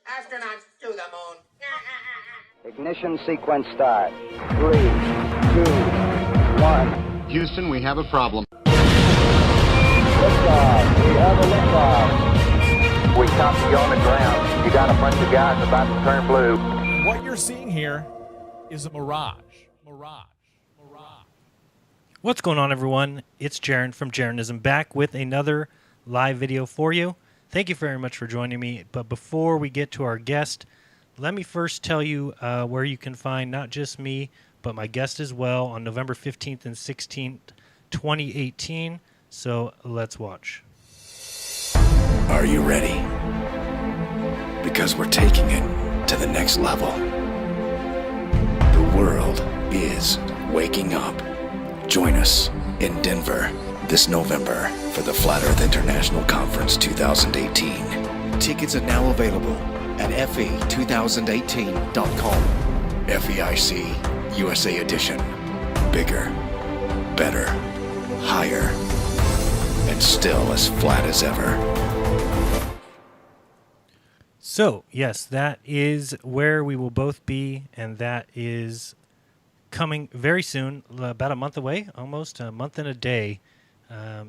Astronauts to the moon. Ignition sequence start. 3, 2, 1. Houston, we have a problem. Liftoff. We have a liftoff. We copy you on the ground. You got a bunch of guys about to turn blue. What you're seeing here is a mirage. What's going on, everyone? It's Jaron from Jeranism back with another live video for you. Thank you very much for joining me. But before we get to our guest, let me first tell you where you can find not just me, but my guest as well on November 15th and 16th, 2018. So let's watch. Are you ready? Because we're taking it to the next level. The world is waking up. Join us in Denver this November for the Flat Earth International Conference 2018. Tickets are now available at fe2018.com. FEIC USA Edition. Bigger, better, higher, and still as flat as ever. So, yes, that is where we will both be, and that is coming very soon, about a month away, almost a month and a day.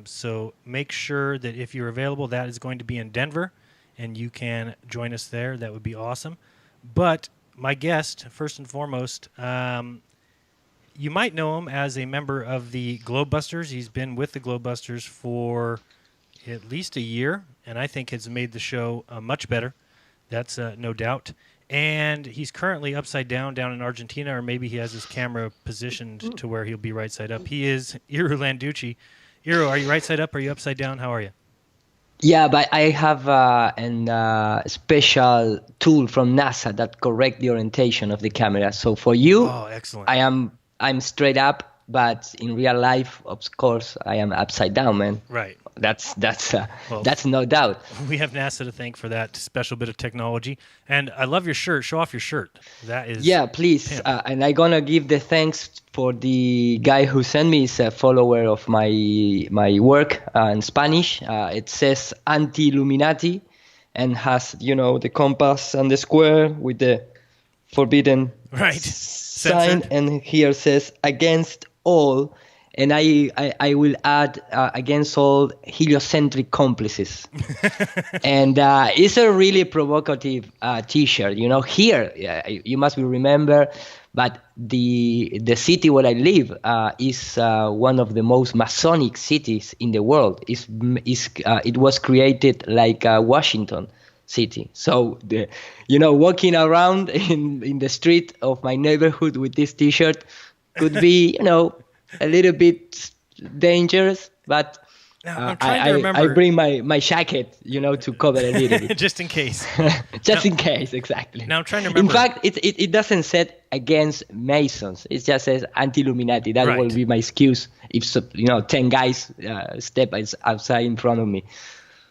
So make sure that if you're available, that is going to be in Denver, and you can join us there. That would be awesome. But my guest, first and foremost, you might know him as a member of the Globebusters. He's been with the Globebusters for at least a year, and I think has made the show much better. That's no doubt. And he's currently upside down in Argentina, or maybe he has his camera positioned to where he'll be right side up. He is Iru Landucci. Iru, are you right side up? Or are you upside down? How are you? Yeah, but I have a special tool from NASA that correct the orientation of the camera. So for you, excellent. I'm straight up, but in real life, of course, I am upside down, man. Right. That's no doubt. We have NASA to thank for that special bit of technology. And I love your shirt. Show off your shirt. That is please. And I'm gonna give the thanks for the guy who sent me. Is a follower of my work in Spanish. It says anti-Illuminati and has the compass and the square with the forbidden sign, and here says against all. And I will add against all heliocentric complices. And it's a really provocative T-shirt. Here, you must remember, but the city where I live is one of the most Masonic cities in the world. It was created like Washington City. So, walking around in the street of my neighborhood with this T-shirt could be, a little bit dangerous, but I'm trying to remember. I bring my jacket, to cover a little bit. Just in case. In case, exactly. Now I'm trying to remember. In fact, it doesn't say against Masons. It just says anti-Illuminati. That will be my excuse if 10 guys step outside in front of me.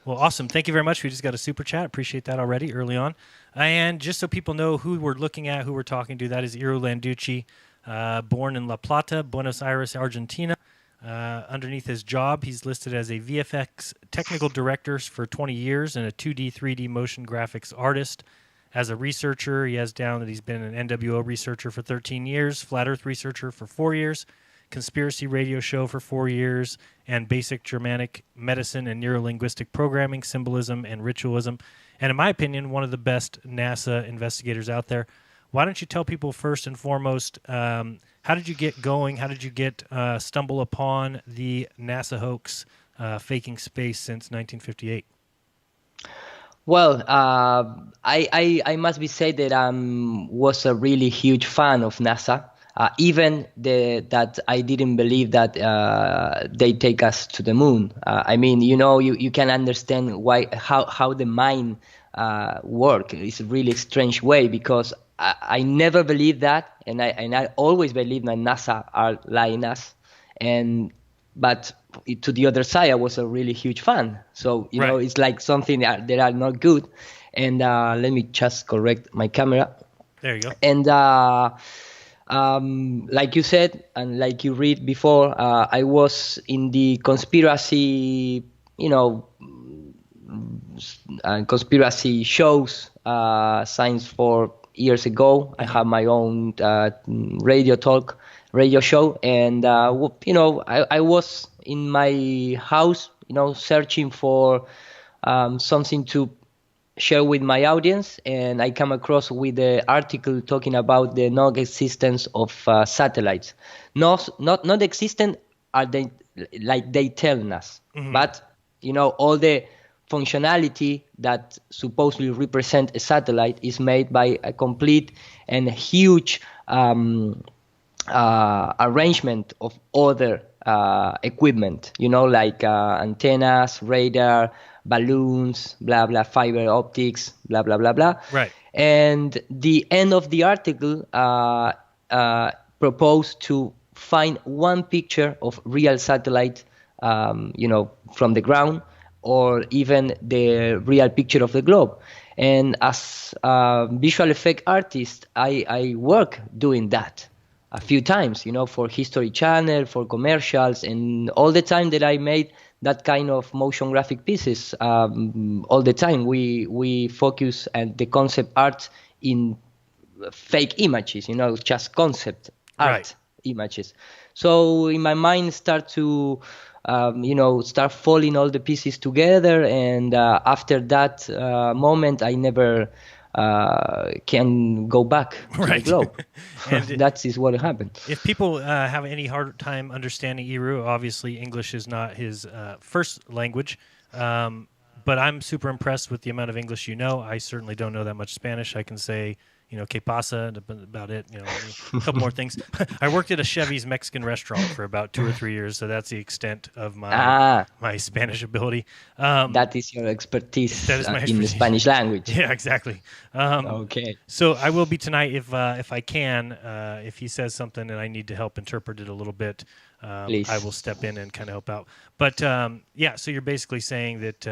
Well, awesome. Thank you very much. We just got a super chat. Appreciate that already early on. And just so people know who we're looking at, who we're talking to, that is Iru Landucci. Born in La Plata, Buenos Aires, Argentina. Underneath his job, he's listed as a VFX technical director for 20 years and a 2D, 3D motion graphics artist. As a researcher, he has down that he's been an NWO researcher for 13 years, Flat Earth researcher for 4 years, conspiracy radio show for 4 years, and basic Germanic medicine and neurolinguistic programming, symbolism, and ritualism. And in my opinion, one of the best NASA investigators out there. Why don't you tell people first and foremost, how did you get going? How did you stumble upon the NASA hoax faking space since 1958? Well, I must be said that I was a really huge fan of NASA. Even that I didn't believe that they take us to the moon. You can understand how the mind work. It's a really strange way because I never believed that, and I always believed that NASA are lying us, but to the other side, I was a really huge fan. So it's like something that are not good. And let me just correct my camera. There you go. And like you said, and like you read before, I was in the conspiracy, conspiracy shows, science for years ago. I have my own radio show, and I was in my house, searching for something to share with my audience, and I come across with the article talking about the non-existence of satellites. Not existent are they like they tell us, but all the functionality that supposedly represent a satellite is made by a complete and huge arrangement of other equipment, like antennas, radar, balloons, blah, blah, fiber optics, blah, blah, blah, blah. Right. And the end of the article proposed to find one picture of real satellite, from the ground, or even the real picture of the globe. And as a visual effect artist, I work doing that a few times, for History Channel, for commercials, and all the time that I made that kind of motion graphic pieces, all the time we focus at the concept art in fake images, just concept art Right. images. So in my mind start to start falling all the pieces together, and after that moment I never can go back to the Right. globe. And That is what happened. if people have any hard time understanding Iru, obviously English is not his first language, but I'm super impressed with the amount of English you know. I certainly don't know that much Spanish. I can say, que pasa, about it, a couple more things. I worked at a Chevy's Mexican restaurant for about 2 or 3 years, so that's the extent of my Spanish ability. That is your expertise That is my in the expertise. Spanish language. Yeah, exactly. Okay. So I will be tonight if I can. If he says something and I need to help interpret it a little bit, Please. I will step in and kind of help out. But so you're basically saying that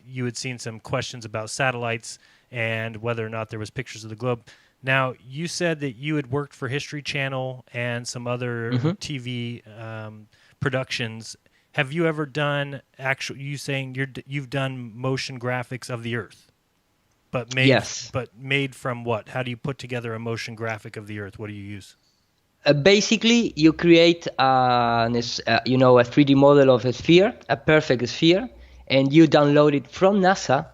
you had seen some questions about satellites and whether or not there was pictures of the globe. Now, you said that you had worked for History Channel and some other TV productions. Have you ever done you've done motion graphics of the Earth? But made, Yes. But made from what? How do you put together a motion graphic of the Earth? What do you use? Basically, you create a 3D model of a sphere, a perfect sphere, and you download it from NASA.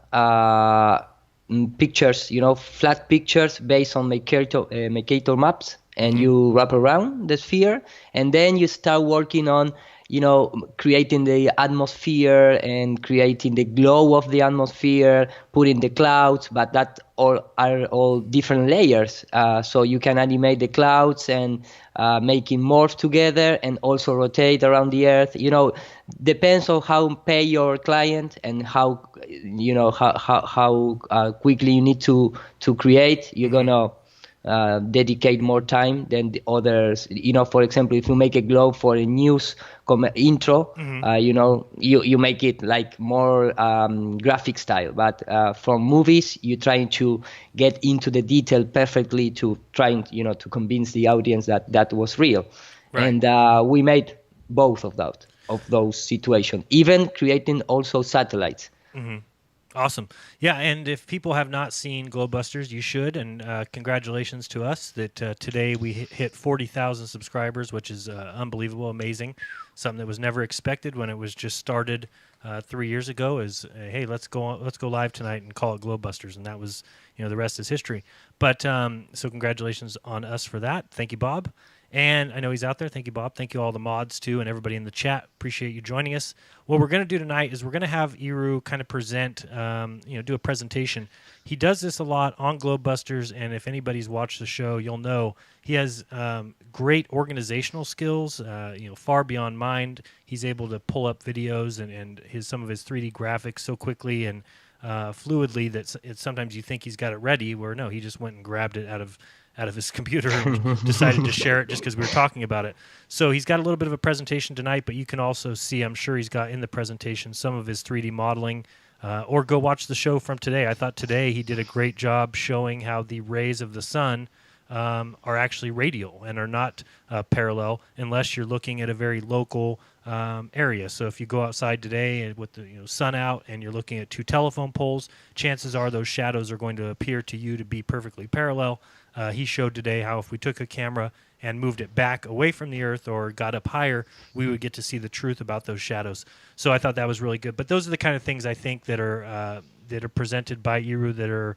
Pictures, flat pictures based on Mercator maps, and you wrap around the sphere, and then you start working on, creating the atmosphere and creating the glow of the atmosphere, putting the clouds, but that are all different layers. So you can animate the clouds and make it morph together and also rotate around the Earth. Depends on how pay your client and how quickly you need to create. You're gonna dedicate more time than the others. For example, if you make a globe for a news intro, you make it like more graphic style. But from movies, you're trying to get into the detail perfectly to try to convince the audience that was real. Right. And we made both of those situations, even creating also satellites. Awesome. Yeah, and if people have not seen Globebusters, you should, and congratulations to us that today we hit 40,000 subscribers, which is unbelievable, amazing, something that was never expected when it was just started 3 years ago is, hey, let's go live tonight and call it Globebusters, and that was, the rest is history. But so congratulations on us for that. Thank you, Bob. And I know he's out there. Thank you, Bob. Thank you all the mods, too, and everybody in the chat. Appreciate you joining us. What we're going to do tonight is we're going to have Iru kind of present, do a presentation. He does this a lot on Globebusters, and if anybody's watched the show, you'll know he has great organizational skills, far beyond mine. He's able to pull up videos and some of his 3D graphics so quickly and fluidly that sometimes you think he's got it ready, where no, he just went and grabbed it out of his computer and decided to share it just because we were talking about it. So he's got a little bit of a presentation tonight, but you can also see, I'm sure he's got in the presentation some of his 3D modeling, or go watch the show from today. I thought today he did a great job showing how the rays of the sun are actually radial and are not parallel unless you're looking at a very local area. So if you go outside today with the sun out and you're looking at two telephone poles, chances are those shadows are going to appear to you to be perfectly parallel. He showed today how if we took a camera and moved it back away from the earth or got up higher, we would get to see the truth about those shadows. So I thought that was really good. But those are the kind of things I think that are presented by Iru that are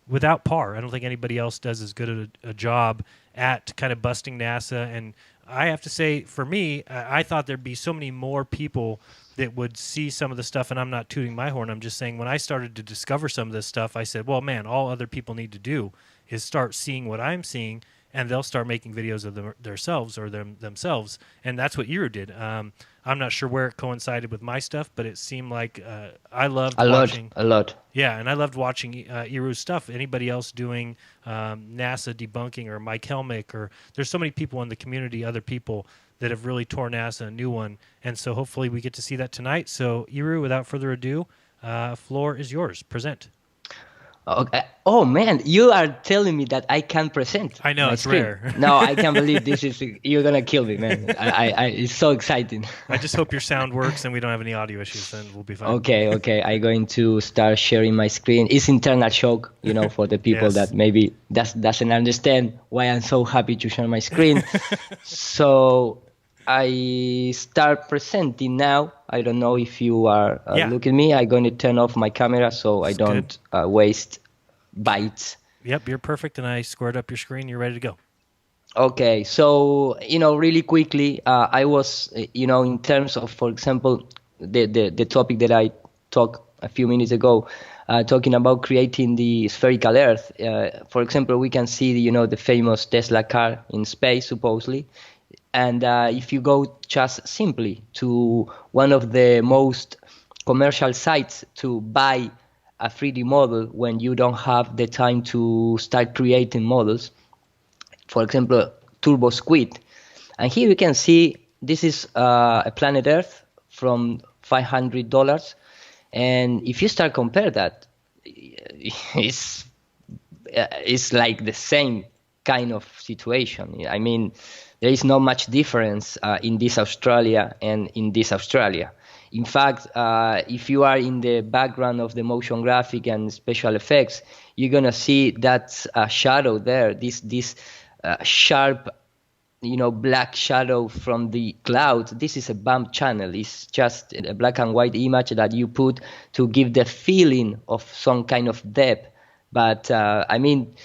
without par. I don't think anybody else does as good a job at kind of busting NASA. And I have to say, for me, I thought there'd be so many more people that would see some of the stuff, and I'm not tooting my horn. I'm just saying when I started to discover some of this stuff, I said, well, man, all other people need to do is start seeing what I'm seeing, and they'll start making videos of themselves, and that's what Iru did. I'm not sure where it coincided with my stuff, but it seemed like I loved watching a lot. Yeah, and I loved watching Iru's stuff. Anybody else doing NASA debunking or Mike Helmick, or there's so many people in the community, other people that have really tore NASA a new one, and so hopefully we get to see that tonight. So Iru, without further ado, floor is yours. Present. Okay. Oh man, you are telling me that I can present. I know, my it's screen. rare. No, I can't believe this is. You're gonna kill me, man. It's so exciting. I just hope your sound works and we don't have any audio issues, then we'll be fine. Okay. I'm going to start sharing my screen. It's internal shock, for the people Yes. that maybe doesn't understand why I'm so happy to share my screen. So I start presenting now. I don't know if you are looking at me. I'm going to turn off my camera so I don't waste bytes. Yep, you're perfect, and I squared up your screen. You're ready to go. Okay, so really quickly, I was in terms of, for example, the topic that I talked a few minutes ago, talking about creating the spherical Earth. For example, we can see the famous Tesla car in space, supposedly. And if you go just simply to one of the most commercial sites to buy a 3D model when you don't have the time to start creating models, for example, Turbo Squid. And here you can see this is a planet Earth from $500. And if you start compare that, it's like the same kind of situation. I mean, there is not much difference in this Australia and in this Australia. In fact, if you are in the background of the motion graphic and special effects, you're gonna see that shadow there, this sharp, black shadow from the clouds. This is a bump channel. It's just a black and white image that you put to give the feeling of some kind of depth. But I mean,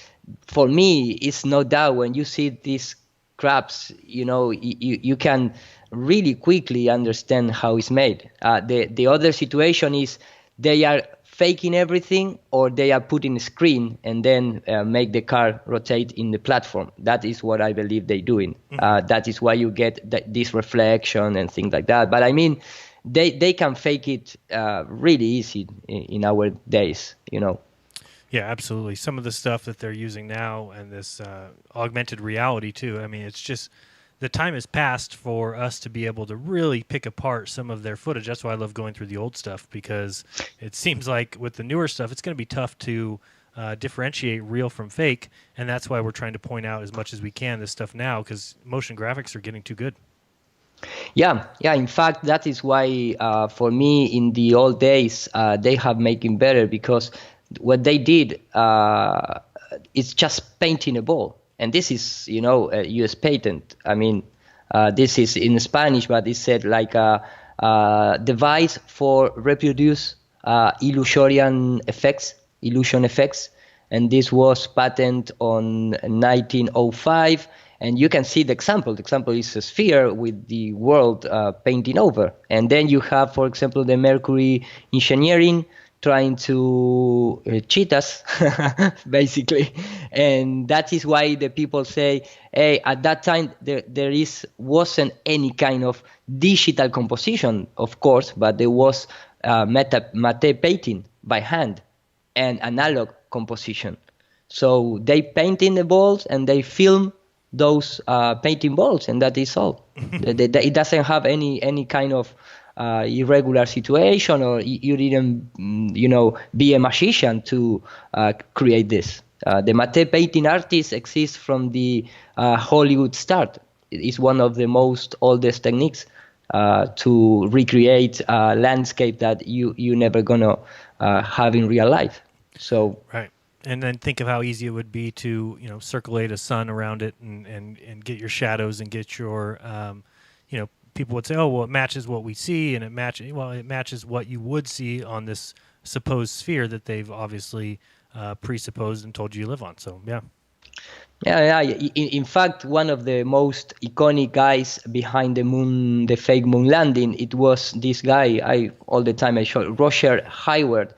for me, it's no doubt when you see these crabs, you can really quickly understand how it's made. The other situation is they are faking everything, or they are putting a screen and then make the car rotate in the platform. That is what I believe they're doing. That is why you get this reflection and things like that. But I mean, they can fake it really easy in our days, Yeah, absolutely. Some of the stuff that they're using now and this augmented reality too. I mean, it's just the time has passed for us to be able to really pick apart some of their footage. That's why I love going through the old stuff, because it seems like with the newer stuff, it's going to be tough to differentiate real from fake. And that's why we're trying to point out as much as we can this stuff now, because motion graphics are getting too good. Yeah. In fact, that is why for me in the old days, they have making better, because what they did is just painting a ball. And this is, a U.S. patent. I mean, this is in Spanish, but it said like a device for reproduce illusion effects. And this was patented on 1905. And you can see the example. The example is a sphere with the world painting over. And then you have, for example, the Mercury engineering trying to cheat us, basically. And that is why the people say, hey, at that time, there wasn't any kind of digital composition, of course, but there was matte painting by hand and analog composition. So they paint in the balls and they film those painting balls, and that is all. It doesn't have any kind of irregular situation, or you didn't, be a magician to create this. The matte painting artist exists from the Hollywood start. It's one of the most oldest techniques to recreate a landscape that you never gonna have in real life. So Right. And then think of how easy it would be to, circulate a sun around it and get your shadows and get your, people would say, oh, well, it matches what we see, and it matches what you would see on this supposed sphere that they've obviously presupposed and told you live on. So, yeah. Yeah. In fact, one of the most iconic guys behind the fake moon landing, it was this guy. All the time I show Roger Hayward,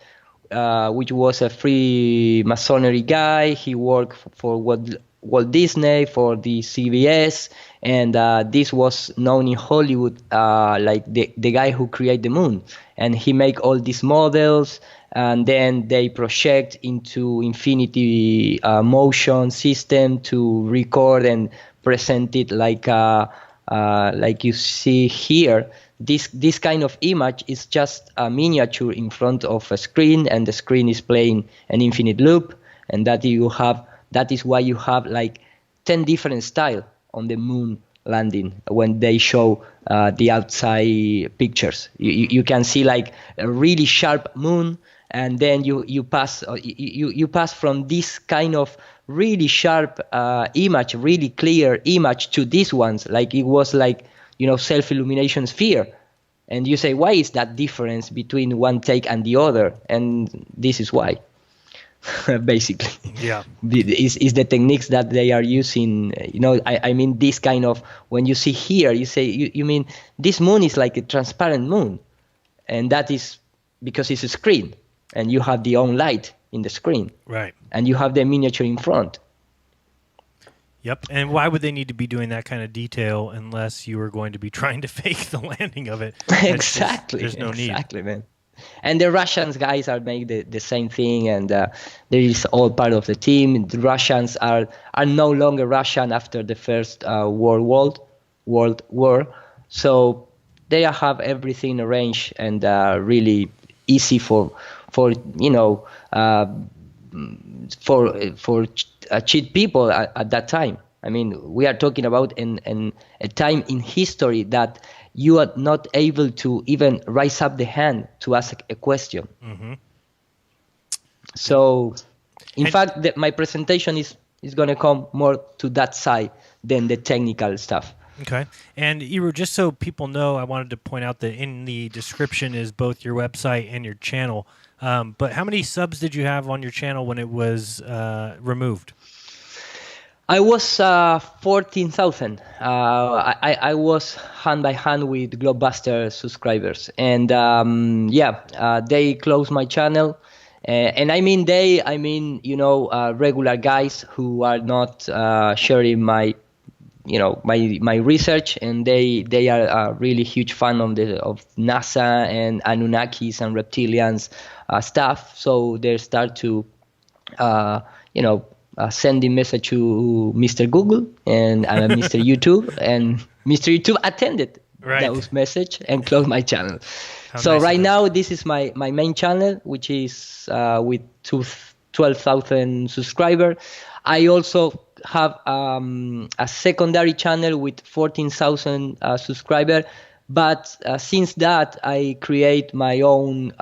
which was a Freemasonry guy. He worked for Walt Disney, for the CBS, and this was known in Hollywood like the guy who created the moon. And he make all these models, and then they project into infinity motion system to record and present it like you see here. This kind of image is just a miniature in front of a screen, and the screen is playing an infinite loop, and that is why you have like 10 different style on the moon landing when they show the outside pictures. You can see like a really sharp moon, and then you pass from this kind of really sharp image, really clear image, to these ones like it was like self-illumination sphere. And you say, why is that difference between one take and the other? And this is why. Basically, yeah, is the techniques that they are using. I mean, this kind of, when you see here, you say you mean this moon is like a transparent moon, and that is because it's a screen, and you have the own light in the screen, right? And you have the miniature in front. Yep. And why would they need to be doing that kind of detail unless you were going to be trying to fake the landing of it? Exactly. There's no need. Exactly, man. And the Russians guys are making the same thing, and there is all part of the team. The Russians are no longer Russian after the first World War, so they have everything arranged and really easy for cheat people at that time. I mean, we are talking about a time in history that you are not able to even raise up the hand to ask a question. Mm-hmm. So, in fact, my presentation is going to come more to that side than the technical stuff. Okay. And Iru, just so people know, I wanted to point out that in the description is both your website and your channel. But how many subs did you have on your channel when it was removed? I was 14,000. I was hand by hand with Globbuster subscribers, and they closed my channel. And I mean regular guys who are not sharing my research, and they are a really huge fan of NASA and Anunnakis and reptilians stuff. So they start to sending message to Mr. Google and Mr. YouTube, and Mr. YouTube attended those message and closed my channel. So nice right now, this is my main channel, which is with 12,000 subscribers. I also have a secondary channel with 14,000 subscribers. But since that, I create my own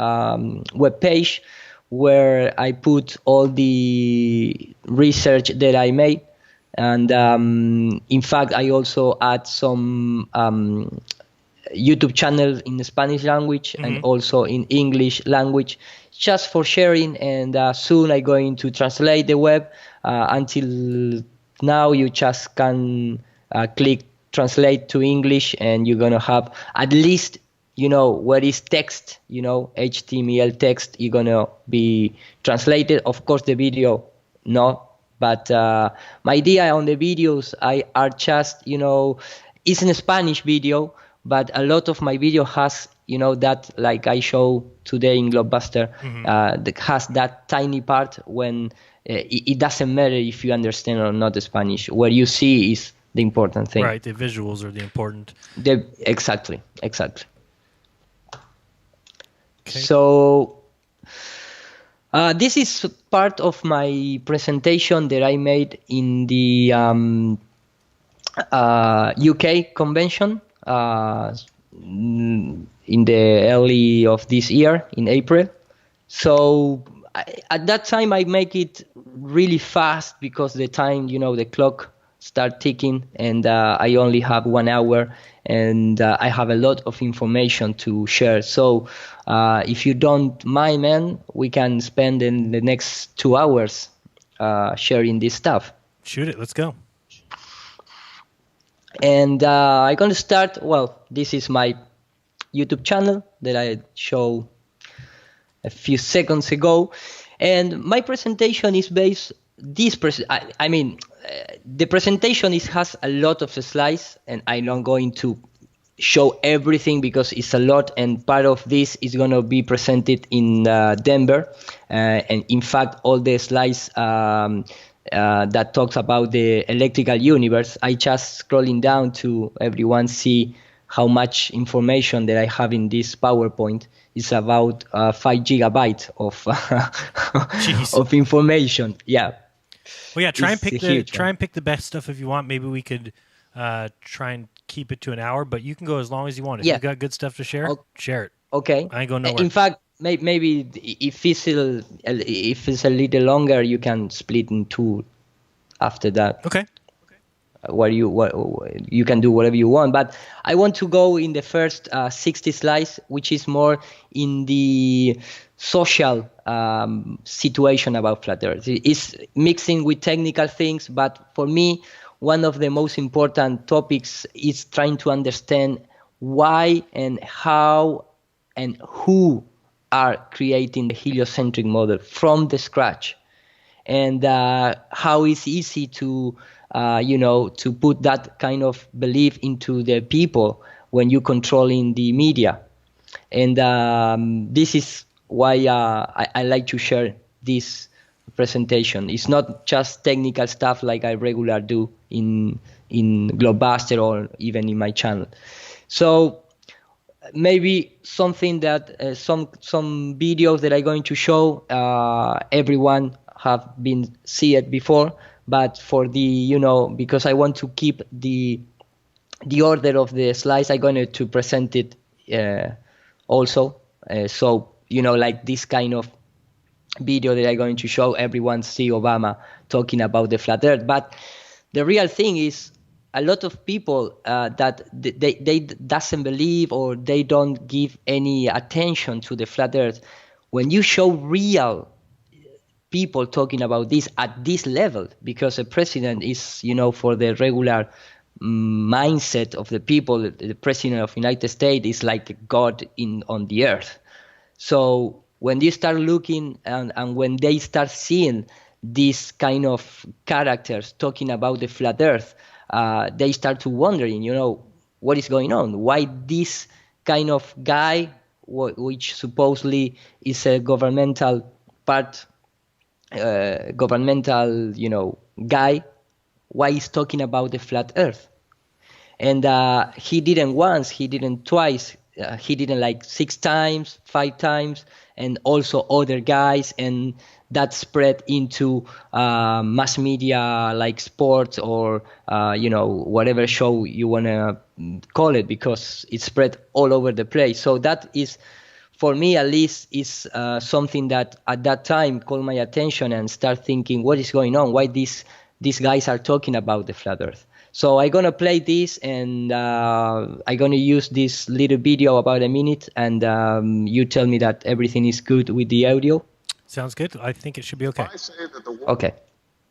web page where I put all the research that I made. And in fact, I also add some YouTube channels in the Spanish language and also in English language, just for sharing. And soon I'm going to translate the web. Until now, you just can click translate to English, and you're going to have at least, where is text, HTML text, you're going to be translated. Of course, the video, no. But my idea on the videos are just, it's in a Spanish video, but a lot of my video has, that, like I show today in Globbuster, that has that tiny part when it doesn't matter if you understand or not the Spanish. Where you see is the important thing. Right, the visuals are the important. Exactly. Okay. So this is part of my presentation that I made in the UK convention in the early of this year, in April. So at that time, I make it really fast because the time, the clock start ticking, and I only have 1 hour, and I have a lot of information to share. So if you don't mind, man, we can spend in the next 2 hours sharing this stuff. Shoot it. Let's go. And I'm going to start, this is my YouTube channel that I show a few seconds ago. And my presentation is based, the presentation has a lot of slides, and I'm not going to show everything because it's a lot, and part of this is going to be presented in Denver. And in fact, all the slides that talks about the electrical universe, I just scrolling down to everyone see how much information that I have in this PowerPoint. Is about 5 gigabytes of of information. Yeah. Well, yeah. Try and pick the best stuff if you want. Maybe we could try and keep it to an hour, but you can go as long as you want. If you've got good stuff to share, share it. Okay. I ain't going nowhere. In fact, maybe if it's a little longer, you can split in two after that. Okay. What you can do whatever you want, but I want to go in the first 60 slides, which is more in the social situation about flat Earth. It's mixing with technical things, but for me, one of the most important topics is trying to understand why and how and who are creating the heliocentric model from the scratch, and how it's easy to to put that kind of belief into the people when you're controlling the media. And this is why I like to share this presentation. It's not just technical stuff like I regularly do in Globebuster or even in my channel. So maybe something that some videos that I'm going to show, everyone have been see it before. But for the, because I want to keep the order of the slides, I'm going to present it also. So, like this kind of video that I'm going to show, everyone see Obama talking about the flat Earth. But the real thing is a lot of people that they doesn't believe or they don't give any attention to the flat Earth. When you show real people talking about this at this level, because a president is, for the regular mindset of the people, the president of the United States is like God on the earth. So when you start looking and when they start seeing these kind of characters talking about the flat earth, they start to wondering, what is going on? Why this kind of guy, which supposedly is a governmental guy, why he's talking about the flat earth? And he didn't once, he didn't twice, he didn't like 6 times, 5 times, and also other guys, and that spread into mass media like sports or whatever show you want to call it, because it spread all over the place. So that is, for me at least, is something that at that time caught my attention and start thinking, what is going on? Why these guys are talking about the flat earth? So I'm going to play this, and I'm going to use this little video about a minute, and you tell me that everything is good with the audio. Sounds good. I think it should be okay. I say that the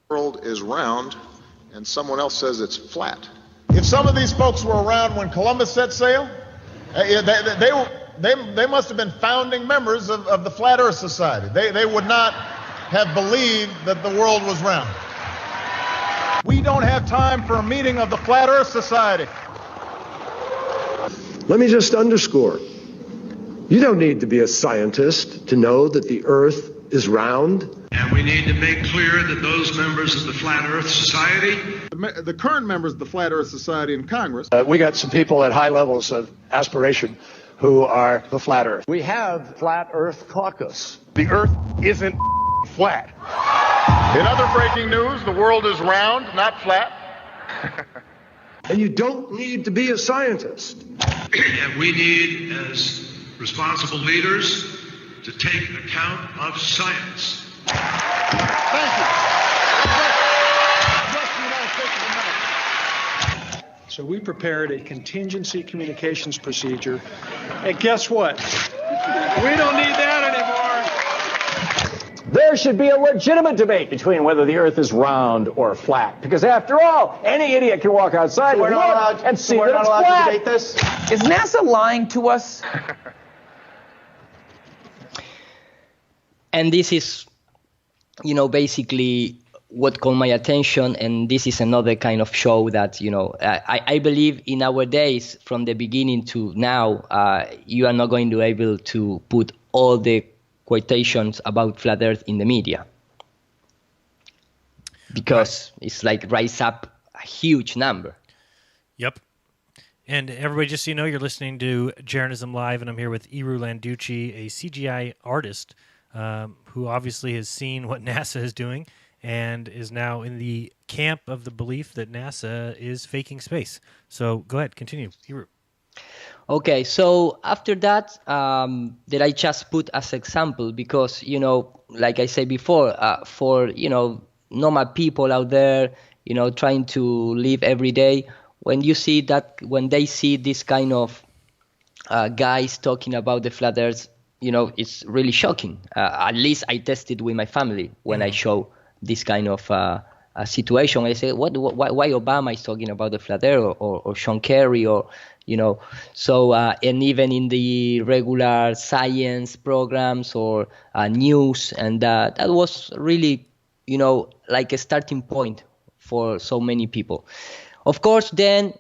world is round and someone else says it's flat. If some of these folks were around when Columbus set sail, they must have been founding members of the Flat Earth Society. They would not have believed that the world was round. We don't have time for a meeting of the Flat Earth Society. Let me just underscore, you don't need to be a scientist to know that the Earth is round. And we need to make clear that those members of the Flat Earth Society, The current members of the Flat Earth Society in Congress, We got some people at high levels of aspiration who are the Flat Earth. We have Flat Earth Caucus. The Earth isn't flat. in other breaking news, the world is round, not flat. And you don't need to be a scientist And we need, as responsible leaders, to take account of science. Thank you. Just the United States of America. So we prepared a contingency communications procedure. And guess what? We don't need that anymore. There should be a legitimate debate between whether the Earth is round or flat. Because after all, any idiot can walk outside and look and see that it's flat. To debate this? Is NASA lying to us? And this is, basically what caught my attention. And this is another kind of show that, I believe in our days, from the beginning to now, you are not going to be able to put all the quotations about flat Earth in the media. Because it's like rise up a huge number. Yep. And everybody, just so you know, you're listening to Jeranism Live, and I'm here with Iru Landucci, a CGI artist who obviously has seen what NASA is doing and is now in the camp of the belief that NASA is faking space. So go ahead, continue, Iru. Okay, so after that, that I just put as example because, like I said before, for, normal people out there, trying to live every day, when they see this kind of guys talking about the flat Earth, it's really shocking. At least I tested with my family when I show this kind of situation. I say, why Obama is talking about the flat Earth or Sean Kerry or, so, and even in the regular science programs or news, and that was really, like a starting point for so many people. Of course, then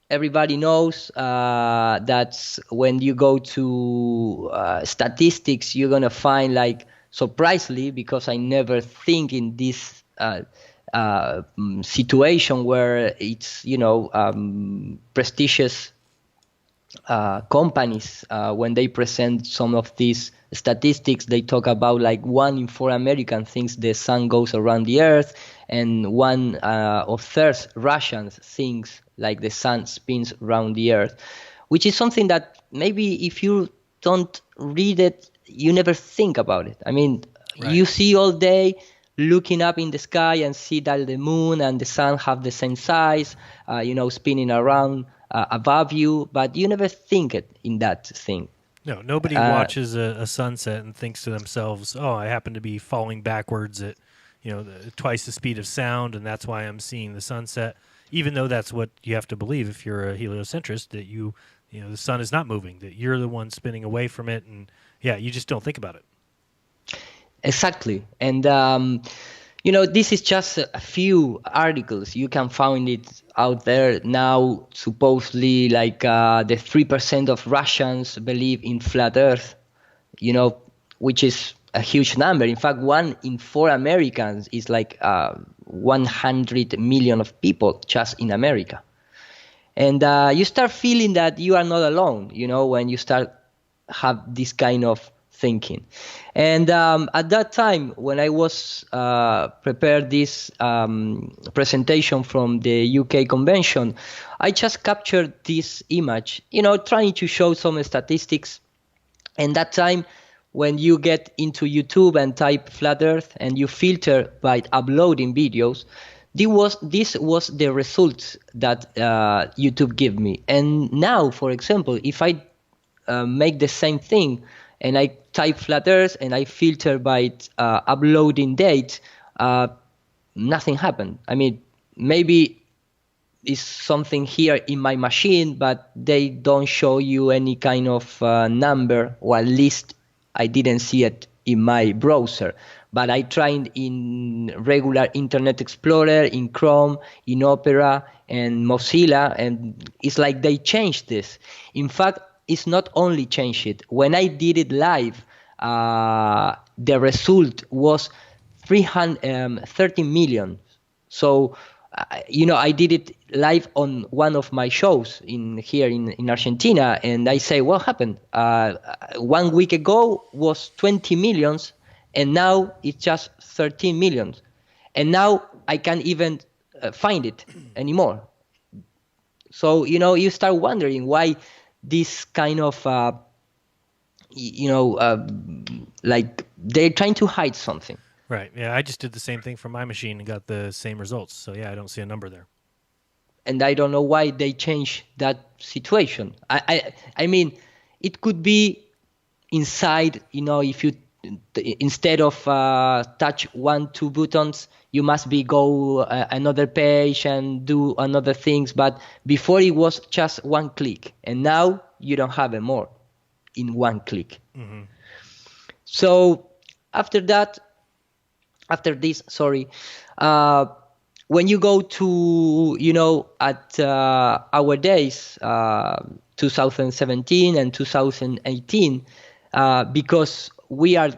everybody knows that when you go to statistics, you're going to find, like, surprisingly, because I never think in this situation where it's, prestigious companies, when they present some of these statistics, they talk about like 1 in 4 Americans thinks the sun goes around the Earth, and 1 of 3 Russians thinks like the sun spins around the Earth, which is something that maybe if you don't read it, you never think about it. I mean, right. You see all day looking up in the sky and see that the moon and the sun have the same size, spinning around above you, but you never think it in that thing. No, nobody watches a sunset and thinks to themselves, "Oh, I happen to be falling backwards at, twice the speed of sound, and that's why I'm seeing the sunset." Even though that's what you have to believe if you're a heliocentrist, that the sun is not moving, that you're the one spinning away from it, and you just don't think about it. Exactly, and this is just a few articles. You can find it out there now. Supposedly, like the 3% of Russians believe in flat Earth, which is a huge number. In fact, 1 in 4 Americans is like 100 million of people just in America. And you start feeling that you are not alone, when you start have this kind of thinking. And at that time, when I was prepared this presentation from the UK convention, I just captured this image, trying to show some statistics. And that time, when you get into YouTube and type flat Earth and you filter by uploading videos, this was the results that YouTube gave me. And now, for example, if I make the same thing and I type flat Earth and I filter by uploading date, nothing happened. I mean, maybe it's something here in my machine, but they don't show you any kind of number, or at least I didn't see it in my browser. But I tried in regular Internet Explorer, in Chrome, in Opera, and Mozilla, and it's like they changed this. In fact, it's not only changed it. When I did it live, the result was 30 million. So, I did it live on one of my shows here in Argentina, and I say, what happened? 1 week ago was 20 millions, and now it's just 13 millions. And now I can't even find it anymore. So, you start wondering why this kind of, like they're trying to hide something. Right. Yeah, I just did the same thing for my machine and got the same results. So yeah, I don't see a number there. And I don't know why they changed that situation. I mean, it could be inside, if you instead of touch 1-2 buttons, you must go another page and do another things. But before it was just one click, and now you don't have it more in one click. Mm-hmm. So after this, when you go to, at our days, 2017 and 2018, because we are,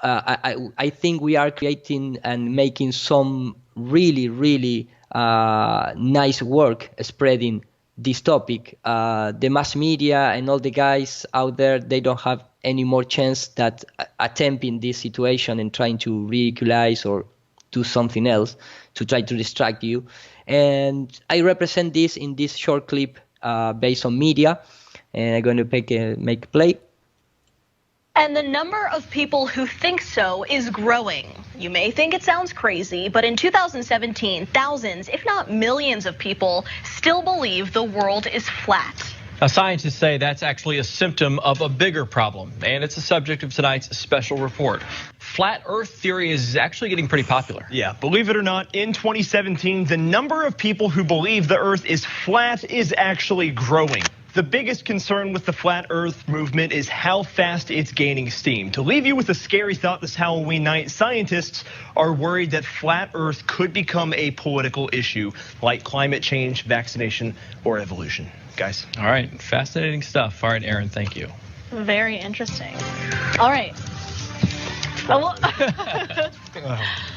I think we are creating and making some really, really nice work spreading this topic. The mass media and all the guys out there, they don't have any more chance that attempting this situation and trying to ridiculize or do something else to try to distract you. And I represent this in this short clip based on media, and I'm going to make a play. And the number of people who think so is growing. You may think it sounds crazy, but in 2017, thousands, if not millions of people still believe the world is flat. Now, scientists say that's actually a symptom of a bigger problem, and it's the subject of tonight's special report. Flat Earth theory is actually getting pretty popular. Yeah, believe it or not, in 2017, the number of people who believe the Earth is flat is actually growing. The biggest concern with the Flat Earth movement is how fast it's gaining steam. To leave you with a scary thought this Halloween night, scientists are worried that Flat Earth could become a political issue, like climate change, vaccination, or evolution. Guys. All right, fascinating stuff. All right, Aaron, thank you. Very interesting. All right. Oh, my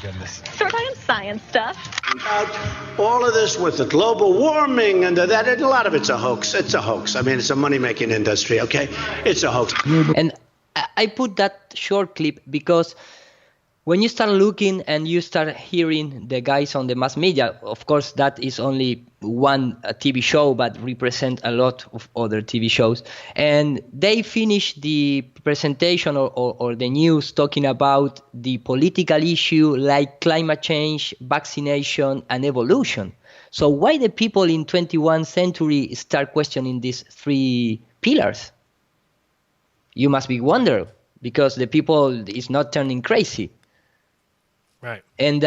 goodness. So we're talking science stuff. All of this with the global warming and that, a lot of it's a hoax. It's a hoax. I mean, it's a money-making industry, okay? It's a hoax. And I put that short clip because when you start looking and you start hearing the guys on the mass media, of course, that is only one TV show, but represent a lot of other TV shows. And they finish the presentation or the news talking about the political issue like climate change, vaccination, and evolution. So why the people in 21st century start questioning these three pillars? You must be wondering, because the people is not turning crazy. Right. And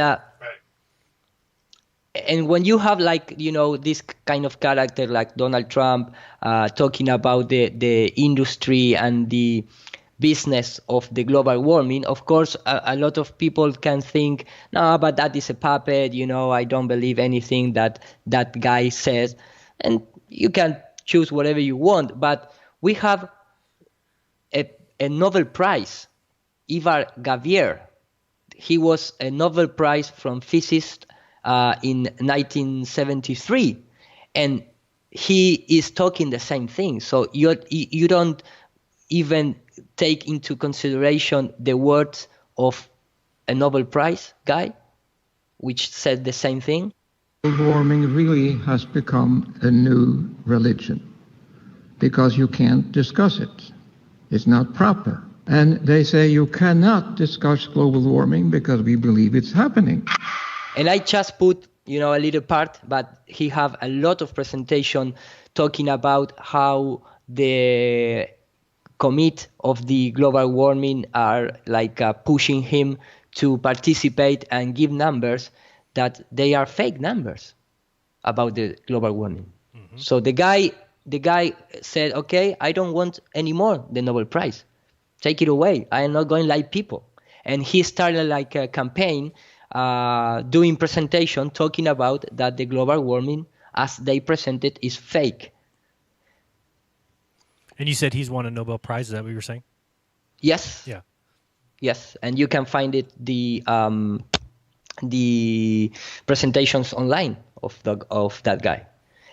and when you have this kind of character like Donald Trump talking about the industry and the business of the global warming, of course, a lot of people can think, no, but that is a puppet. I don't believe anything that guy says. And you can choose whatever you want. But we have a Nobel Prize, Ivar Gavier. He was a Nobel Prize from physicist in 1973, and he is talking the same thing. So you don't even take into consideration the words of a Nobel Prize guy, which said the same thing. Global warming really has become a new religion because you can't discuss it. It's not proper. And they say you cannot discuss global warming because we believe it's happening. And I just put, a little part, but he have a lot of presentation talking about how the commit of the global warming are pushing him to participate and give numbers that they are fake numbers about the global warming. Mm-hmm. So the guy said, okay, I don't want anymore the Nobel Prize. Take it away. I am not going to lie people. And he started a campaign doing presentation talking about that the global warming as they present it is fake. And you said he's won a Nobel Prize. Is that what you were saying? Yes. Yeah. Yes, and you can find it the presentations online of that guy.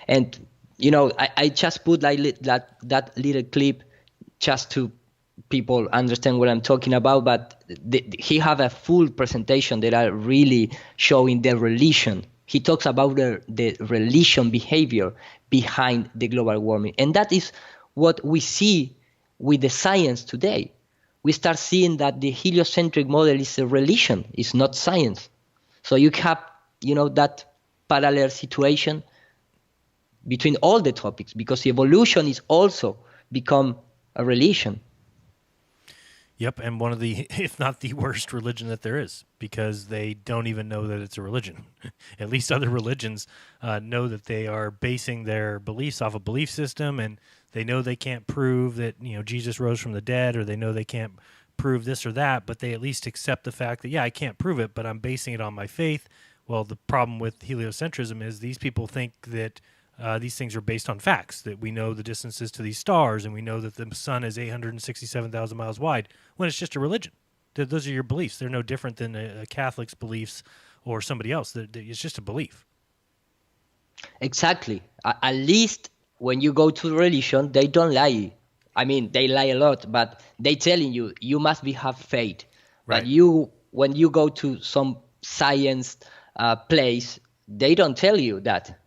And I just put that little clip just to people understand what I'm talking about, but he have a full presentation that are really showing the relation He talks about the religion behavior behind the global warming. And that is what we see with the science today. We start seeing that the heliocentric model is a religion, it's not science. So you have, that parallel situation between all the topics, because evolution is also become a religion. Yep, and one of the, if not the worst religion that there is, because they don't even know that it's a religion. At least other religions know that they are basing their beliefs off a belief system, and they know they can't prove that, Jesus rose from the dead, or they know they can't prove this or that, but they at least accept the fact that, I can't prove it, but I'm basing it on my faith. Well, the problem with heliocentrism is these people think that these things are based on facts, that we know the distances to these stars, and we know that the sun is 867,000 miles wide, when it's just a religion. Those are your beliefs. They're no different than a Catholic's beliefs or somebody else. It's just a belief. Exactly. At least when you go to religion, they don't lie. I mean, they lie a lot, but they telling you must have faith. Right. But when you go to some science place, they don't tell you that.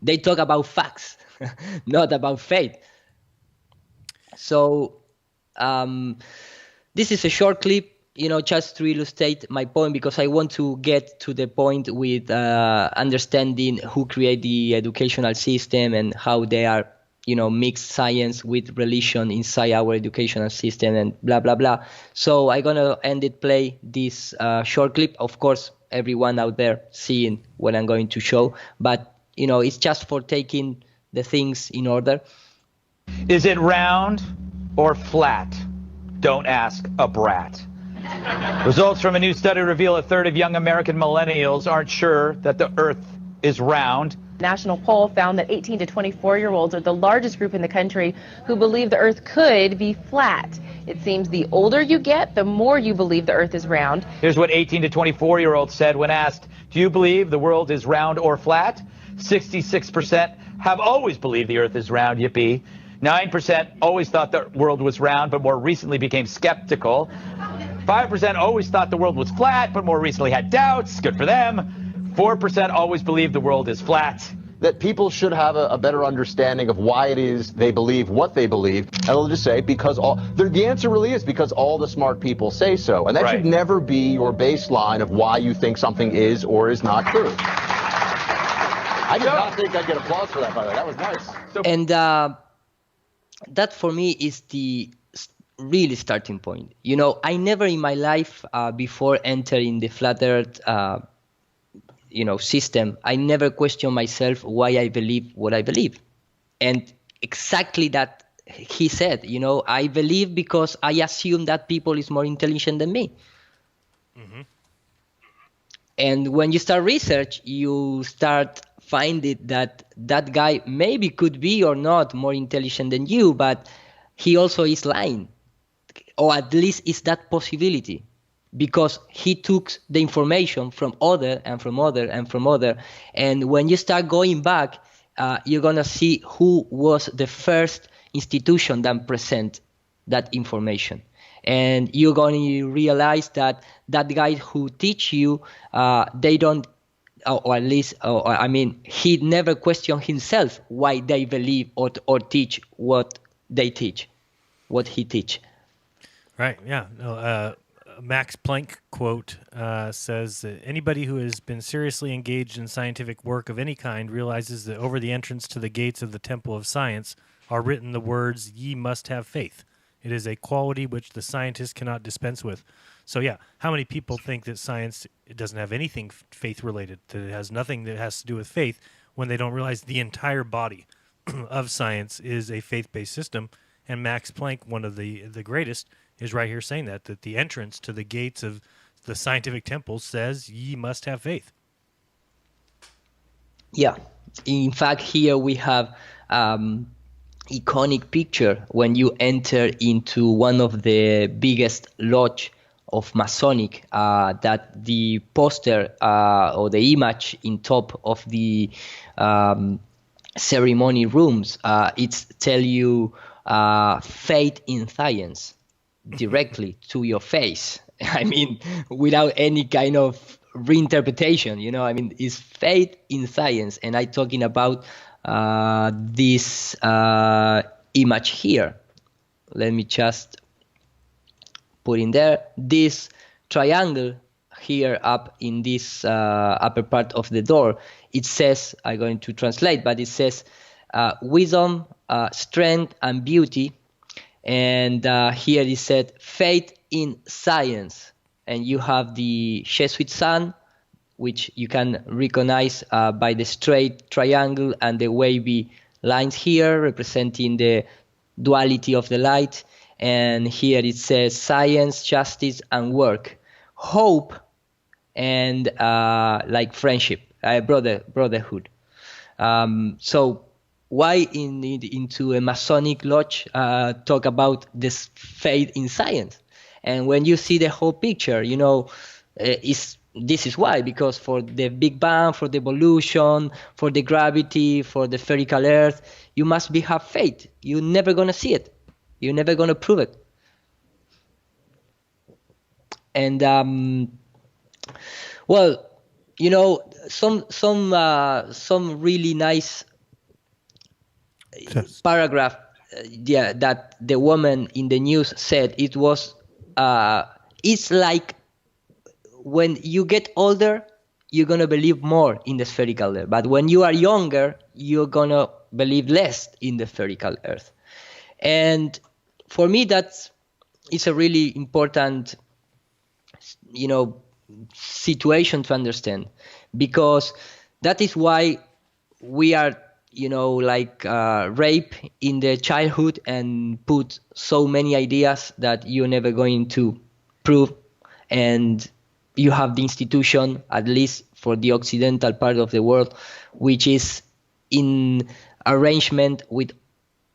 They talk about facts, not about faith. So this is a short clip, just to illustrate my point, because I want to get to the point with understanding who create the educational system and how they are, mix science with religion inside our educational system and blah, blah, blah. So I'm going to play this short clip. Of course, everyone out there seeing what I'm going to show, but it's just for taking the things in order. Is it round or flat? Don't ask a brat. Results from a new study reveal a third of young American millennials aren't sure that the Earth is round. National poll found that 18 to 24-year-olds are the largest group in the country who believe the Earth could be flat. It seems the older you get, the more you believe the Earth is round. Here's what 18 to 24-year-olds said when asked, do you believe the world is round or flat? 66% have always believed the Earth is round, yippee. 9% always thought the world was round, but more recently became skeptical. 5% always thought the world was flat, but more recently had doubts. Good for them. 4% always believe the world is flat. That people should have a better understanding of why it is they believe what they believe. And they'll just say, because the answer really is because all the smart people say so. And that should never be your baseline of why you think something is or is not true. I did not think I'd get applause for that, by the way. That was nice. And that for me is the really starting point. I never in my life, before entering the flat earth system, I never questioned myself why I believe what I believe. And exactly that he said, I believe because I assume that people is more intelligent than me. Mm-hmm. And when you start research, you start finding that guy maybe could be or not more intelligent than you, but he also is lying. Or at least is that possibility. Because he took the information from other and from other and from other. And when you start going back, you're going to see who was the first institution that present that information. And you're going to realize that guy who teach you, they don't, or at least, he never questioned himself why they believe or teach what they teach, what he teach. Right, yeah. No, Max Planck quote says that anybody who has been seriously engaged in scientific work of any kind realizes that over the entrance to the gates of the temple of science are written the words, ye must have faith. It is a quality which the scientist cannot dispense with. So yeah, how many people think that science doesn't have anything faith related, that it has nothing that has to do with faith, when they don't realize the entire body of science is a faith-based system? And Max Planck, one of the greatest, is right here saying that the entrance to the gates of the scientific temple says ye must have faith. Yeah. In fact, here we have iconic picture when you enter into one of the biggest lodge of Masonic, that the poster or the image in top of the ceremony rooms, it's tell you faith in science directly to your face. I mean, without any kind of reinterpretation. I mean, it's faith in science, and I'm talking about this image here. Let me just put in there this triangle here up in this upper part of the door. It says, I'm going to translate, but it says wisdom, strength, and beauty. And here it said faith in science. And you have the Jesuit sun, which you can recognize by the straight triangle and the wavy lines here, representing the duality of the light. And here it says science, justice, and work, hope, and like friendship, brotherhood. So why into a Masonic lodge talk about this faith in science? And when you see the whole picture, this is why, because for the Big Bang, for the evolution, for the gravity, for the spherical Earth, you must have faith. You're never going to see it. You're never going to prove it. And some really nice paragraph that the woman in the news said. It was it's like when you get older, you're going to believe more in the spherical Earth, but when you are younger, you're going to believe less in the spherical Earth. And for me, it's a really important situation to understand, because that is why we are rape in the childhood and put so many ideas that you're never going to prove. And you have the institution, at least for the occidental part of the world, which is in arrangement with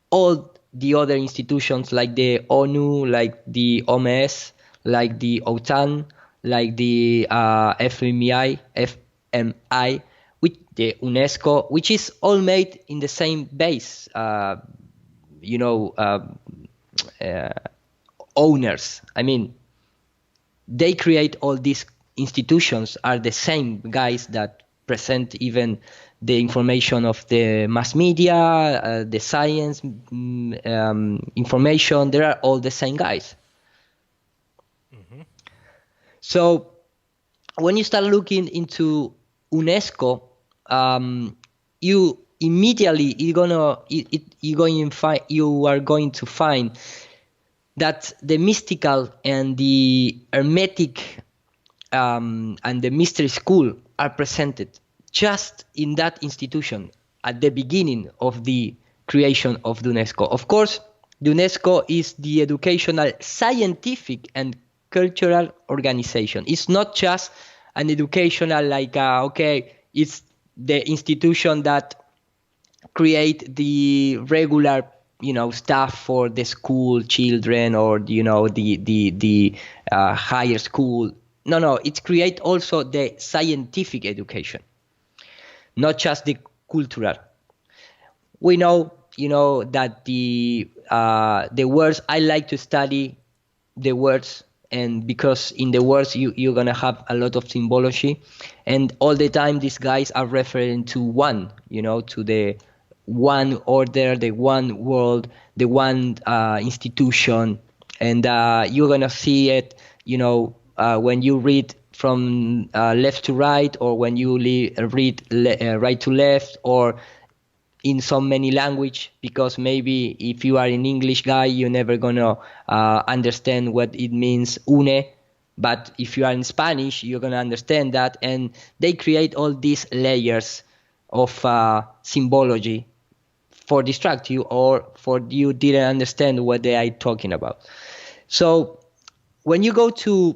all the other institutions like the ONU, like the OMS, like the OTAN, like the FMI, with the UNESCO, which is all made in the same base, owners. I mean, they create all these institutions, are the same guys that present even the information of the mass media, the science information. They are all the same guys. Mm-hmm. So when you start looking into UNESCO, you immediately you are going to find that the mystical and the hermetic and the mystery school are presented just in that institution at the beginning of the creation of the UNESCO. Of course, the UNESCO is the educational, scientific, and cultural organization. It's not just an educational, it's the institution that create the regular, stuff for the school children or the higher school. No, it create also the scientific education, not just the cultural. We know, that the words, I like to study the words, and because in the words you're gonna have a lot of symbology, and all the time these guys are referring to one, to the one order, the one world, the one institution, and you're gonna see it, when you read from left to right, or when you read right to left, or in so many language, because maybe if you are an English guy, you're never gonna understand what it means une, but if you are in Spanish, you're gonna understand that. And they create all these layers of symbology for distract you, or for you didn't understand what they are talking about. So when you go to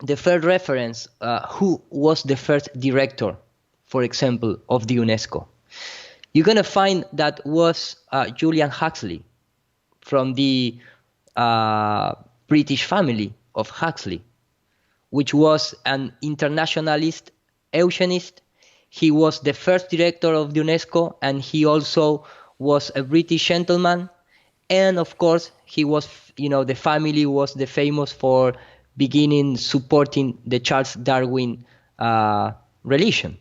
the first reference, who was the first director, for example, of the UNESCO, you're going to find that was Julian Huxley, from the British family of Huxley, which was an internationalist, eugenist. He was the first director of the UNESCO, and he also was a British gentleman. And of course, he was, the family was the famous for beginning supporting the Charles Darwin religion.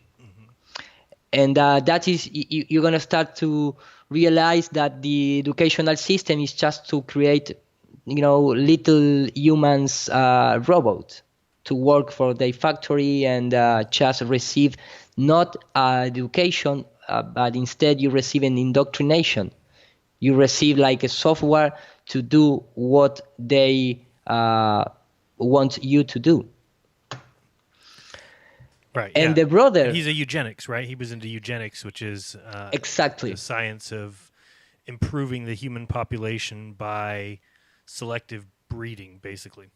And that is, you're going to start to realize that the educational system is just to create, little humans, robots to work for the factory and just receive not education, but instead you receive an indoctrination. You receive like a software to do what they want you to do. Right. And yeah. the brother, he's a eugenics, right? He was into eugenics, which is exactly the science of improving the human population by selective breeding, basically.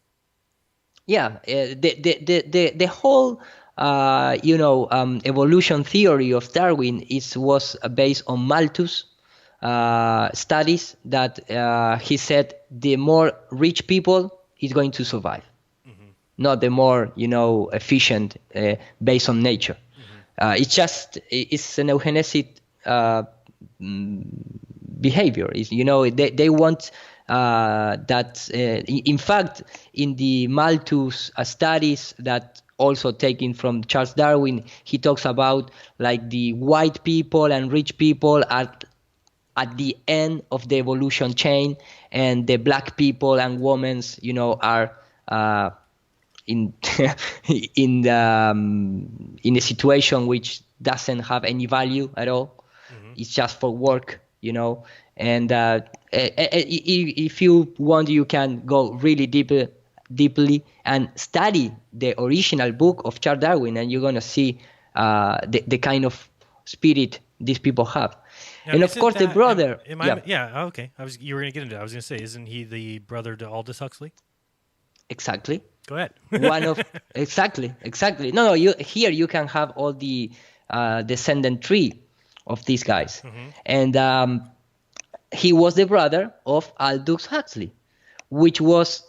Yeah, the whole evolution theory of Darwin was based on Malthus studies that he said the more rich people is going to survive, not the more efficient based on nature. It's an eugenetic behavior. They want that. In fact, in the Malthus studies that also taken from Charles Darwin, he talks about like the white people and rich people are at the end of the evolution chain, and the black people and women, are in in a situation which doesn't have any value at all. It's just for work, And if you want, you can go really deeply and study the original book of Charles Darwin, and you're gonna see the kind of spirit these people have. Now, and of course, the brother. Okay. You were gonna get into it. I was gonna say, isn't he the brother to Aldous Huxley? Exactly. Go ahead. Exactly. No. Here you can have all the descendant tree of these guys, and he was the brother of Aldous Huxley, which was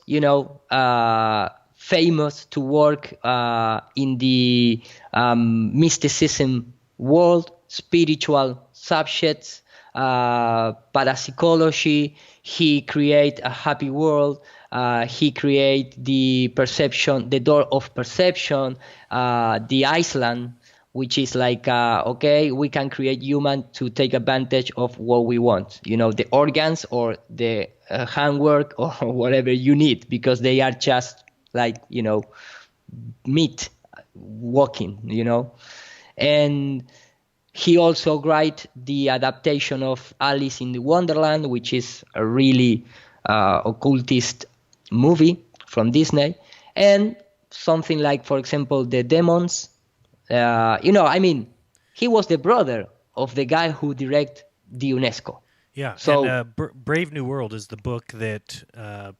famous to work in the mysticism world, spiritual subjects, parapsychology. He create a happy world. He create the perception, the door of perception, the Iceland, which is like, we can create human to take advantage of what we want, the organs or the handwork or whatever you need, because they are just like, meat walking, And he also write the adaptation of Alice in the Wonderland, which is a really occultist movie from Disney, and something like, for example, The Demons. He was the brother of the guy who directed the UNESCO. Yeah, so and Brave New World is the book that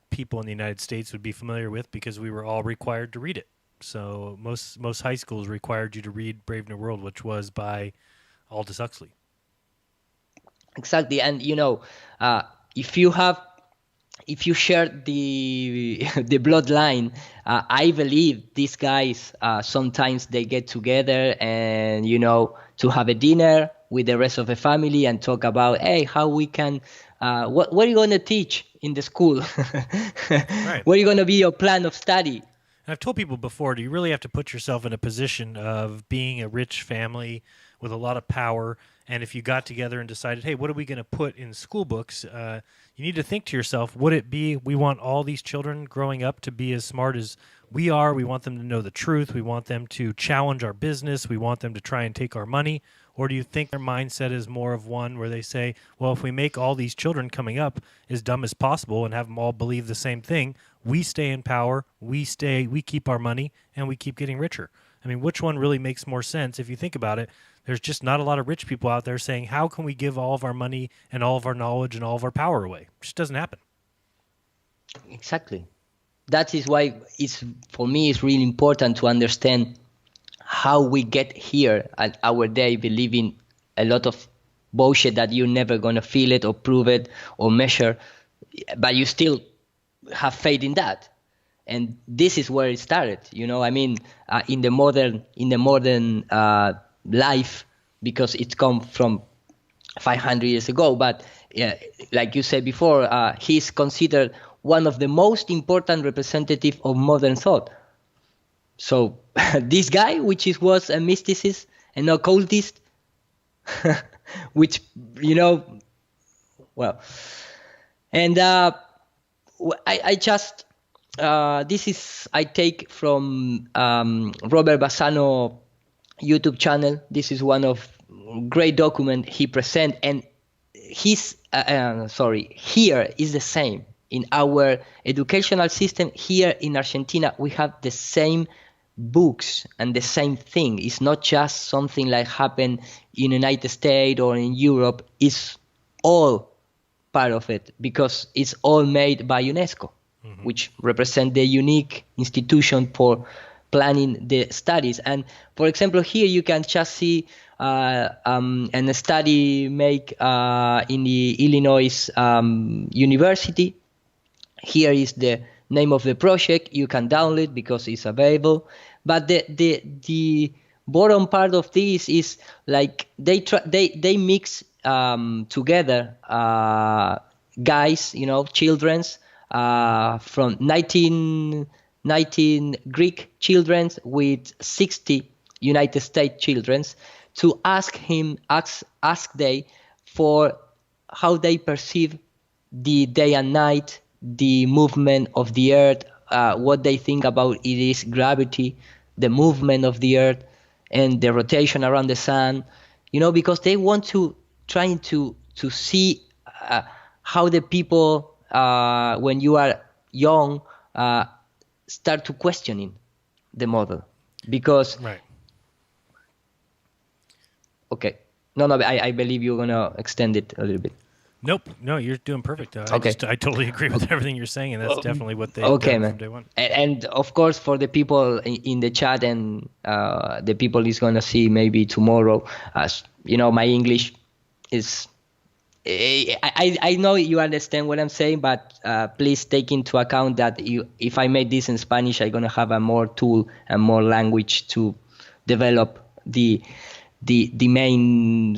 people in the United States would be familiar with because we were all required to read it. So most high schools required you to read Brave New World, which was by Aldous Huxley. Exactly, and if you share the bloodline, I believe these guys sometimes they get together and to have a dinner with the rest of the family and talk about, hey, how we can what are you going to teach in the school? Right. What are you going to be your plan of study? And I've told people before, do you really have to put yourself in a position of being a rich family with a lot of power? And if you got together and decided, hey, what are we going to put in school books? You need to think to yourself, would it be we want all these children growing up to be as smart as we are? We want them to know the truth. We want them to challenge our business. We want them to try and take our money. Or do you think their mindset is more of one where they say, well, if we make all these children coming up as dumb as possible and have them all believe the same thing, we stay in power, we keep our money, and we keep getting richer? I mean, which one really makes more sense if you think about it? There's just not a lot of rich people out there saying, how can we give all of our money and all of our knowledge and all of our power away? It just doesn't happen. Exactly. That is why for me it's really important to understand how we get here at our day, believing a lot of bullshit that you're never going to feel it or prove it or measure, but you still have faith in that. And this is where it started, in the modern life, because it's come from 500 years ago. But like you said before, he's considered one of the most important representative of modern thought. So this guy, which was a mysticist, an occultist, which, well, and I just, this is, I take from Robert Bassano YouTube channel. This is one of great document he present, and here is the same. In our educational system here in Argentina, we have the same books and the same thing. It's not just something like happened in the United States or in Europe. It's all part of it because it's all made by UNESCO, which represent the unique institution for planning the studies. And for example, here you can just see a study made in the Illinois University. Here is the name of the project. You can download because it's available. But the bottom part of this is like they mix together guys, children's from 19 Greek children with 60 United States children to ask they for how they perceive the day and night, the movement of the earth, what they think about it is gravity, the movement of the earth, and the rotation around the sun, because they want to trying to see how the people, when you are young, start to questioning the model. Because, right. Okay, no, I believe you're gonna extend it a little bit. Nope, no, you're doing perfect. Okay. I totally agree with everything you're saying, and that's definitely what they've done from day one. And of course, for the people in the chat and the people is gonna see maybe tomorrow, as my English is. I know you understand what I'm saying, but please take into account that if I make this in Spanish, I'm gonna have a more tool and more language to develop the main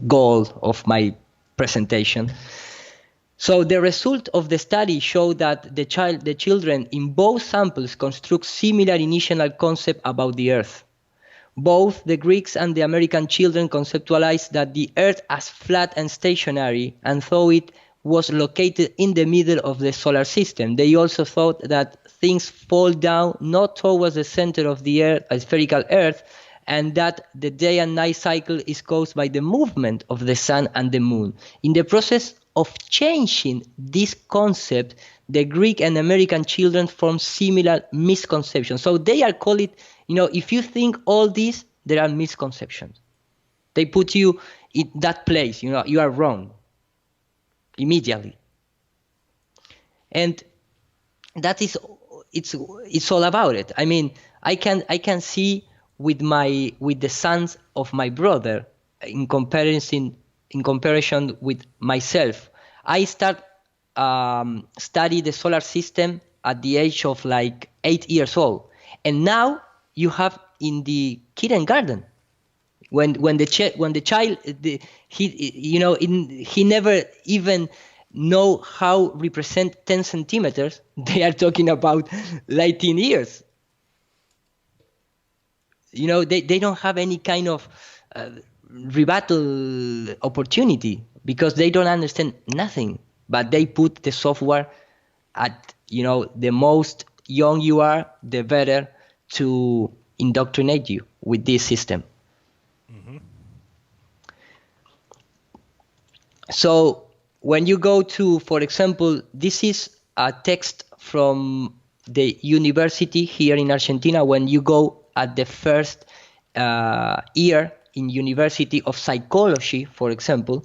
goal of my presentation. So the result of the study showed that the children in both samples construct similar initial concept about the Earth. Both the Greeks and the American children conceptualized that the Earth as flat and stationary, and thought it was located in the middle of the solar system. They also thought that things fall down not towards the center of the Earth, a spherical Earth, and that the day and night cycle is caused by the movement of the sun and the moon. In the process of changing this concept, the Greek and American children form similar misconceptions. So they are called it, if you think all this, there are misconceptions. They put you in that place, you are wrong immediately. And that is, it's all about it. I mean, I can see with the sons of my brother in comparison with myself. I start study the solar system at the age of like 8 years old, and now you have in the kindergarten when the child he never even know how represent 10 centimeters. They are talking about 19 years. They don't have any kind of rebuttal opportunity because they don't understand nothing. But they put the software at, the most young you are, the better to indoctrinate you with this system. Mm-hmm. So when you go to, for example, this is a text from the university here in Argentina. When you go at the first year in University of Psychology, for example,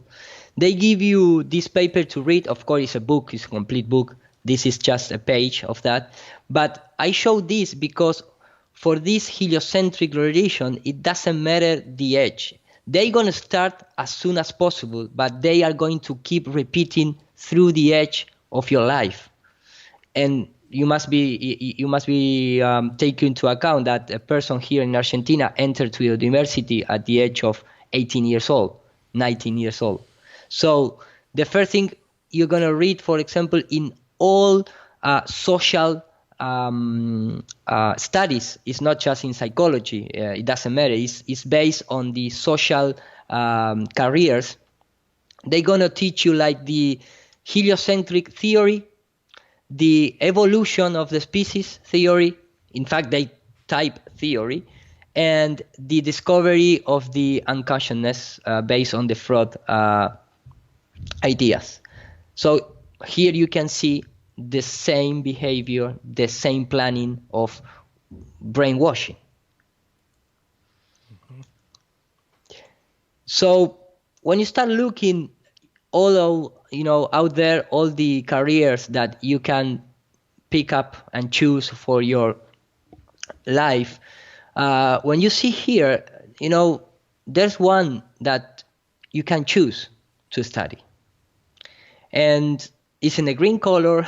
they give you this paper to read. Of course, it's a book, it's a complete book. This is just a page of that. But I show this because for this heliocentric radiation, it doesn't matter the age. They're going to start as soon as possible, but they are going to keep repeating through the age of your life. And you must be taken into account that a person here in Argentina entered to the university at the age of 18 years old, 19 years old. So the first thing you're going to read, for example, in all social studies. It's not just in psychology. It doesn't matter. It's based on the social careers. They're going to teach you like the heliocentric theory, the evolution of the species theory. In fact, they type theory, and the discovery of the unconsciousness based on the Freud ideas. So here you can see the same behavior, the same planning of brainwashing. So when you start looking out there, all the careers that you can pick up and choose for your life, when you see here, there's one that you can choose to study. And it's in a green color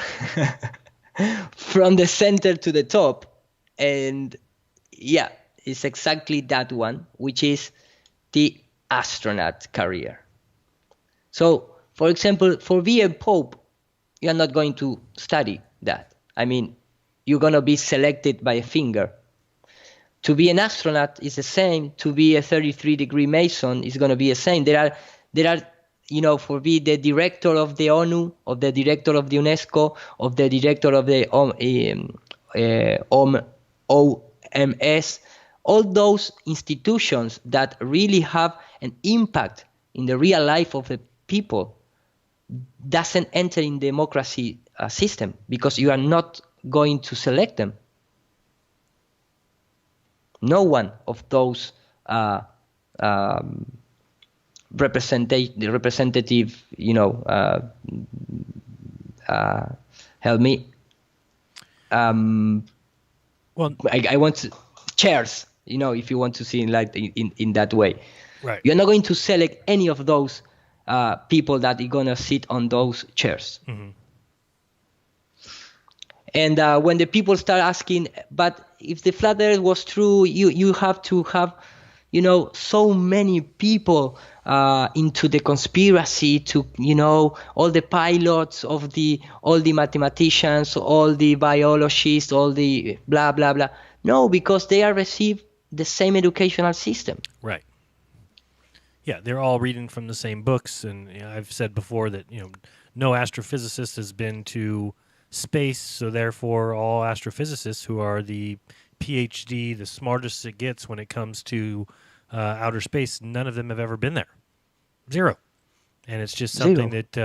from the center to the top. And yeah, it's exactly that one, which is the astronaut career. So, for example, for being a pope, you're not going to study that. I mean, you're going to be selected by a finger. To be an astronaut is the same. To be a 33-degree Mason is going to be the same. There are for be the director of the ONU, of the director of the UNESCO, of the director of the OMS, all those institutions that really have an impact in the real life of the people doesn't enter in the democracy system because you are not going to select them. No one of those representative, help me. Well, I want chairs, if you want to see like in that way. Right. You're not going to select any of those people that are going to sit on those chairs. Mm-hmm. And when the people start asking, but if the flat earth was true, you have to have, so many people into the conspiracy to, all the pilots of all the mathematicians, all the biologists, all the blah, blah, blah. No, because they are received the same educational system. Right. Yeah, they're all reading from the same books. And I've said before that, no astrophysicist has been to space, so therefore all astrophysicists who are the PhD, the smartest it gets when it comes to outer space, none of them have ever been there. Zero. And it's just something that,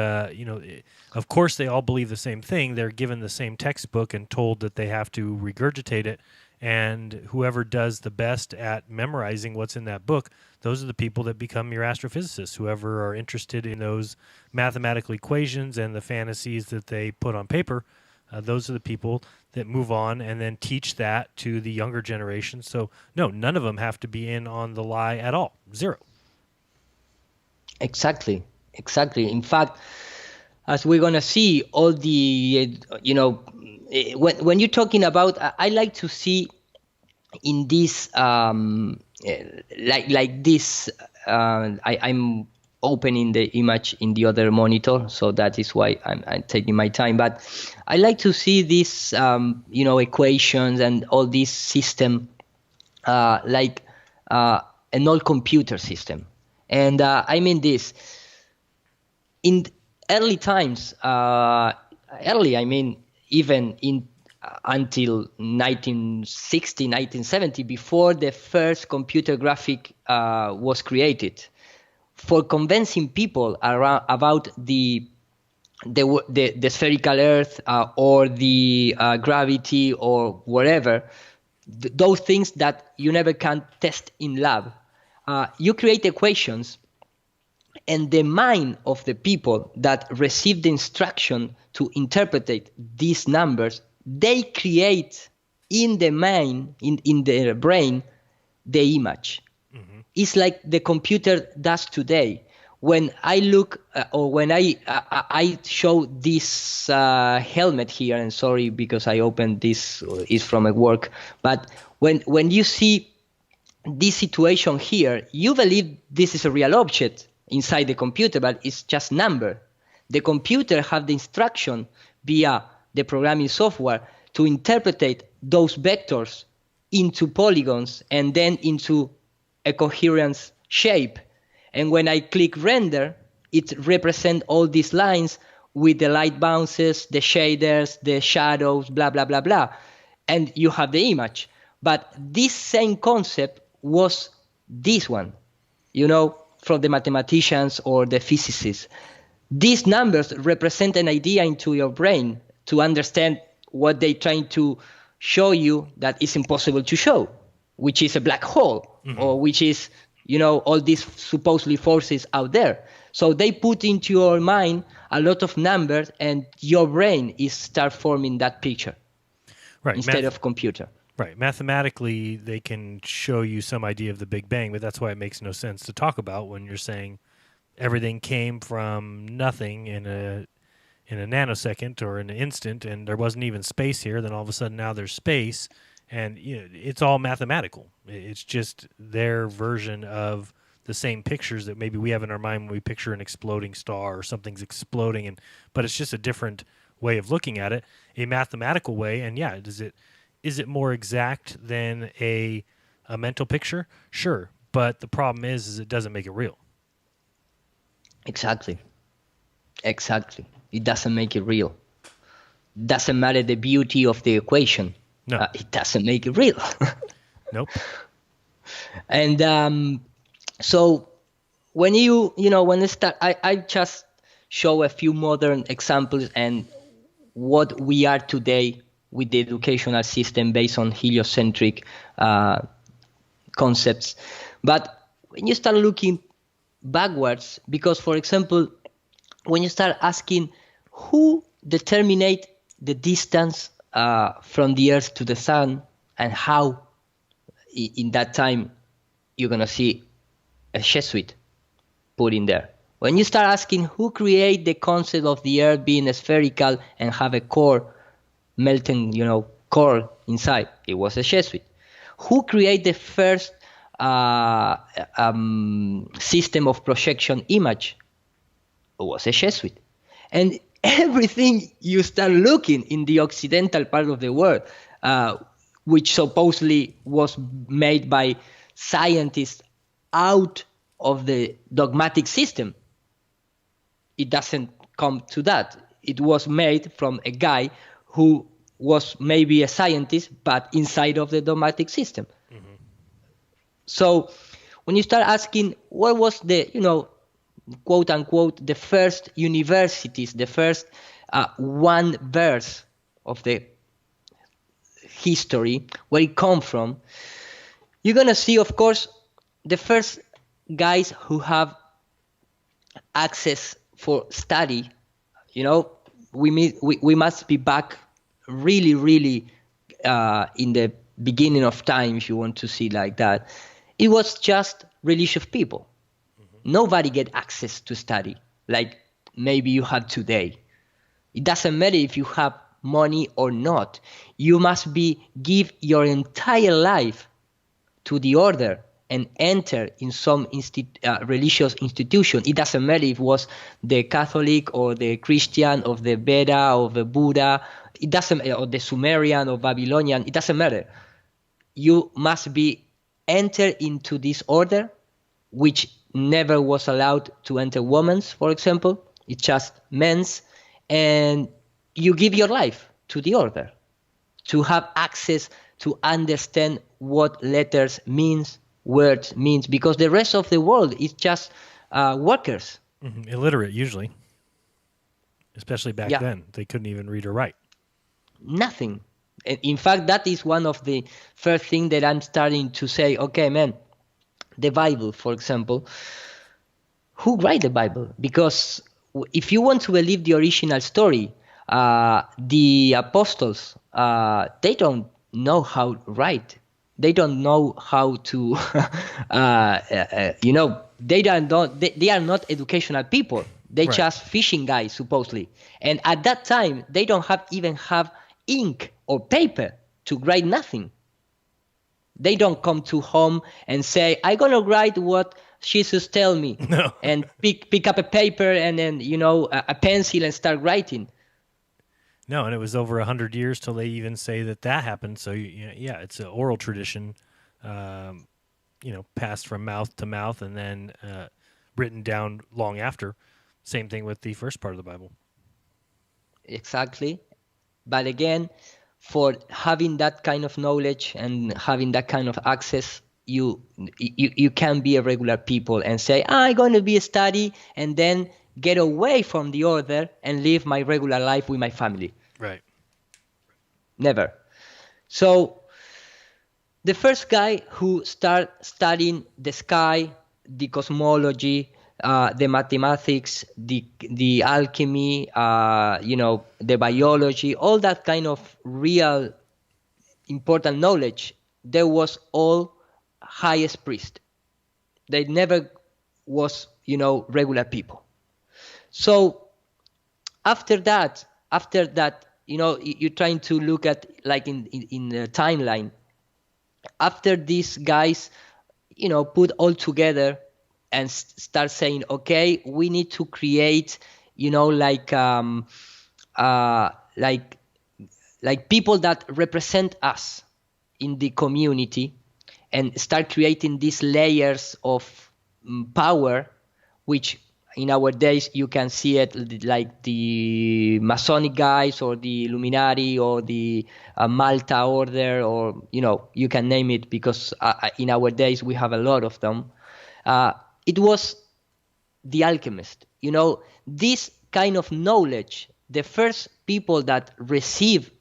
of course they all believe the same thing. They're given the same textbook and told that they have to regurgitate it. And whoever does the best at memorizing what's in that book, those are the people that become your astrophysicists. Whoever are interested in those mathematical equations and the fantasies that they put on paper, those are the people that move on and then teach that to the younger generation. So, no, none of them have to be in on the lie at all. Zero. Exactly. In fact, as we're going to see, all the, when you're talking about, I like to see in this, like this, I'm opening the image in the other monitor, so that is why I'm taking my time. But I like to see these, equations and all this system like an old computer system. And I mean this. In early times, even in until 1960, 1970, before the first computer graphic was created, for convincing people about the spherical Earth or the gravity or whatever, those things that you never can test in lab, you create equations, and the mind of the people that receive the instruction to interpret these numbers, they create in the mind, in their brain, the image. Mm-hmm. It's like the computer does today. When I look, or when I show this helmet here, and sorry because I opened this, is from a work, but when you see this situation here, you believe this is a real object inside the computer, but it's just number. The computer have the instruction via the programming software to interpret those vectors into polygons and then into a coherent shape. And when I click render, it represents all these lines with the light bounces, the shaders, the shadows, blah, blah, blah, blah. And you have the image. But this same concept was this one, from the mathematicians or the physicists. These numbers represent an idea into your brain to understand what they're trying to show you that is impossible to show, which is a black hole, or which is, all these supposedly forces out there. So they put into your mind a lot of numbers, and your brain is start forming that picture instead of computer. Right. Mathematically, they can show you some idea of the Big Bang, but that's why it makes no sense to talk about when you're saying everything came from nothing in a nanosecond or in an instant, and there wasn't even space here. Then all of a sudden now there's space, and it's all mathematical. It's just their version of the same pictures that maybe we have in our mind when we picture an exploding star or something's exploding, but it's just a different way of looking at it, a mathematical way. And yeah, is it more exact than a mental picture? Sure, but the problem is it doesn't make it real. Exactly. It doesn't make it real. Doesn't matter the beauty of the equation. No. It doesn't make it real. Nope. And so when when you start, I just show a few modern examples and what we are today with the educational system based on heliocentric concepts. But when you start looking backwards, because, for example, when you start asking who determinate the distance from the Earth to the Sun and how, in that time, you're going to see a Jesuit put in there. When you start asking who create the concept of the Earth being spherical and have a core, melting, core inside, it was a Jesuit. Who created the first system of projection image? It was a Jesuit. And everything you start looking in the Occidental part of the world, which supposedly was made by scientists out of the dogmatic system, it doesn't come to that. It was made from a guy who was maybe a scientist, but inside of the dogmatic system. Mm-hmm. So when you start asking what was the, quote unquote, the first universities, the first one verse of the history, where it come from, you're going to see, of course, the first guys who have access for study. We must be back really, really in the beginning of time, if you want to see like that. It was just religious people. Mm-hmm. Nobody get access to study like maybe you have today. It doesn't matter if you have money or not. You must give your entire life to the order and enter in some religious institution. It doesn't matter if it was the Catholic or the Christian or the Veda or the Buddha. It doesn't, or the Sumerian or Babylonian. It doesn't matter. You must enter into this order, which never was allowed to enter women's, for example. It's just men's, and you give your life to the order to have access to understand what letters means, words means, because the rest of the world is just workers. Mm-hmm. Illiterate, usually. Especially back then. They couldn't even read or write. Nothing. In fact, that is one of the first things that I'm starting to say, okay, man, the Bible, for example, who write the Bible? Because if you want to believe the original story, the apostles, they don't know how to write. They don't know how to, they are not educational people. They Right. just fishing guys, supposedly. And at that time, they don't even have ink or paper to write nothing. They don't come to home and say, I'm going to write what Jesus tell me. No. And pick up a paper and then, a pencil and start writing. No, and it was over 100 years till they even say that happened. So yeah, it's an oral tradition, passed from mouth to mouth and then written down long after. Same thing with the first part of the Bible. Exactly. But again, for having that kind of knowledge and having that kind of access, you can be a regular people and say, I'm going to be a study, and then get away from the order and live my regular life with my family. Right. Never. So the first guy who started studying the sky, the cosmology, the mathematics, the alchemy, the biology, all that kind of real important knowledge, there was all highest priest. They never was, regular people. So after that, you're trying to look at like in the timeline. After these guys, put all together and start saying, okay, we need to create, like people that represent us in the community, and start creating these layers of power, which in our days you can see it like the Masonic guys or the Illuminati or the Malta Order, or you can name it, because in our days we have a lot of them. It was the alchemist. This kind of knowledge, the first people that receive,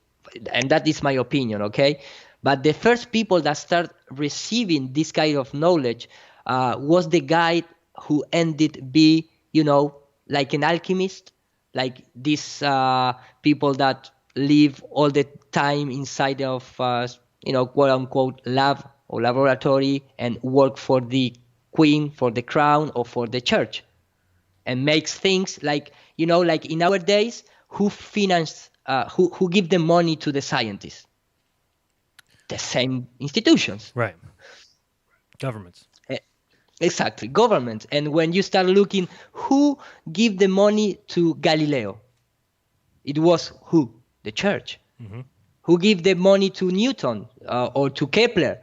and that is my opinion, okay? But the first people that start receiving this kind of knowledge was the guy who ended be, like an alchemist, like these people that live all the time inside of, quote unquote, lab or laboratory and work for the queen, for the crown, or for the church, and makes things like, like in our days, who finance, who give the money to the scientists? The same institutions. Right. Governments. Exactly, governments. And when you start looking, who give the money to Galileo? It was who? The church. Mm-hmm. Who give the money to Newton or to Kepler?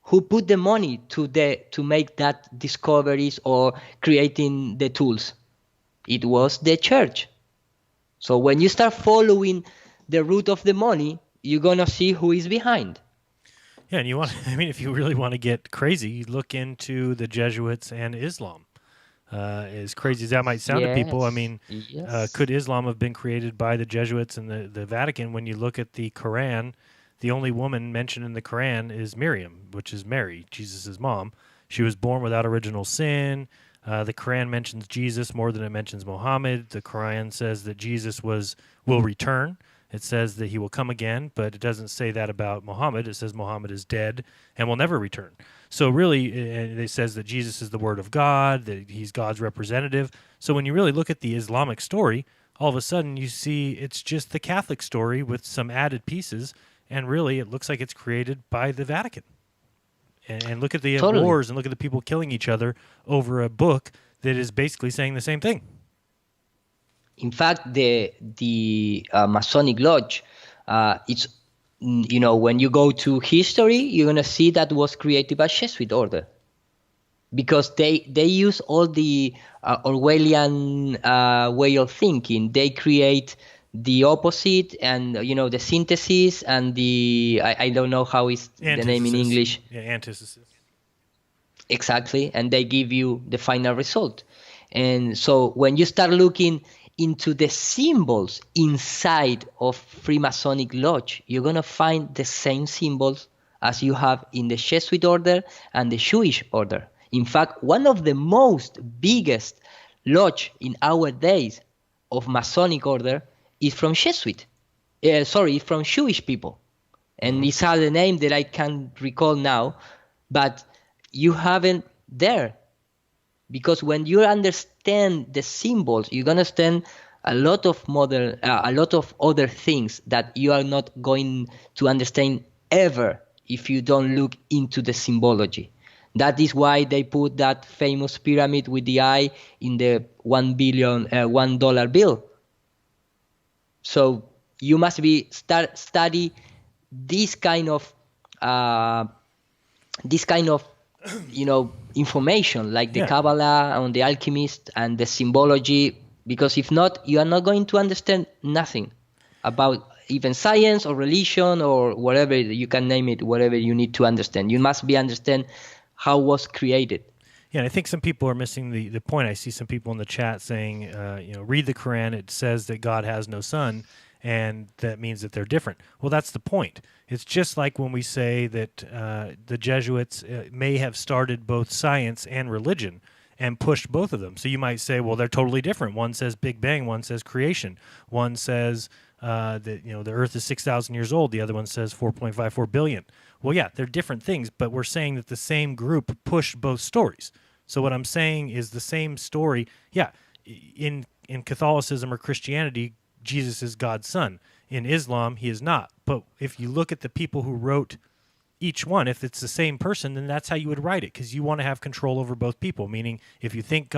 Who put the money to make that discoveries or creating the tools? It was the church. So when you start following the route of the money, you're gonna see who is behind. Yeah, and if you really want to get crazy, you look into the Jesuits and Islam. As crazy as that might sound to people, could Islam have been created by the Jesuits and the Vatican? When you look at the Quran, the only woman mentioned in the Quran is Miriam, which is Mary, Jesus' mom. She was born without original sin. The Quran mentions Jesus more than it mentions Muhammad. The Quran says that Jesus will return. It says that he will come again, but it doesn't say that about Muhammad. It says Muhammad is dead and will never return. So really, it says that Jesus is the Word of God, that he's God's representative. So when you really look at the Islamic story, all of a sudden you see it's just the Catholic story with some added pieces, and really it looks like it's created by the Vatican. And look at the wars, and look at the people killing each other over a book that is basically saying the same thing. In fact, the Masonic Lodge, it's, when you go to history, you're going to see that was created by Jesuit order. Because they use all the Orwellian way of thinking. They create the opposite and, the synthesis and the, I don't know how is the name in English. Yeah, antithesis. Exactly. And they give you the final result. And so when you start looking into the symbols inside of Freemasonic Lodge, you're going to find the same symbols as you have in the Jesuit order and the Jewish order. In fact, one of the most biggest lodge in our days of Masonic order is from Jesuit. From Jewish people. And it's had a name that I can't recall now, but you haven't there. Because when you understand the symbols, you're gonna understand a lot of other things that you are not going to understand ever if you don't look into the symbology. That is why they put that famous pyramid with the eye in the $1 bill. So you must study this kind of information, like the Kabbalah and the alchemist and the symbology, because if not, you are not going to understand nothing about even science or religion or whatever you can name it, whatever you need to understand. You must understand how it was created. Yeah, and I think some people are missing the point. I see some people in the chat saying, read the Quran. It says that God has no son, and that means that they're different. Well, that's the point. It's just like when we say that the Jesuits may have started both science and religion and pushed both of them. So you might say, well, they're totally different. One says Big Bang, one says creation. One says that the Earth is 6,000 years old. The other one says 4.54 billion. Well, yeah, they're different things, but we're saying that the same group pushed both stories. So what I'm saying is the same story. Yeah, in Catholicism or Christianity, Jesus is God's son. In Islam, he is not. But if you look at the people who wrote each one, if it's the same person, then that's how you would write it, because you want to have control over both people. Meaning, if you think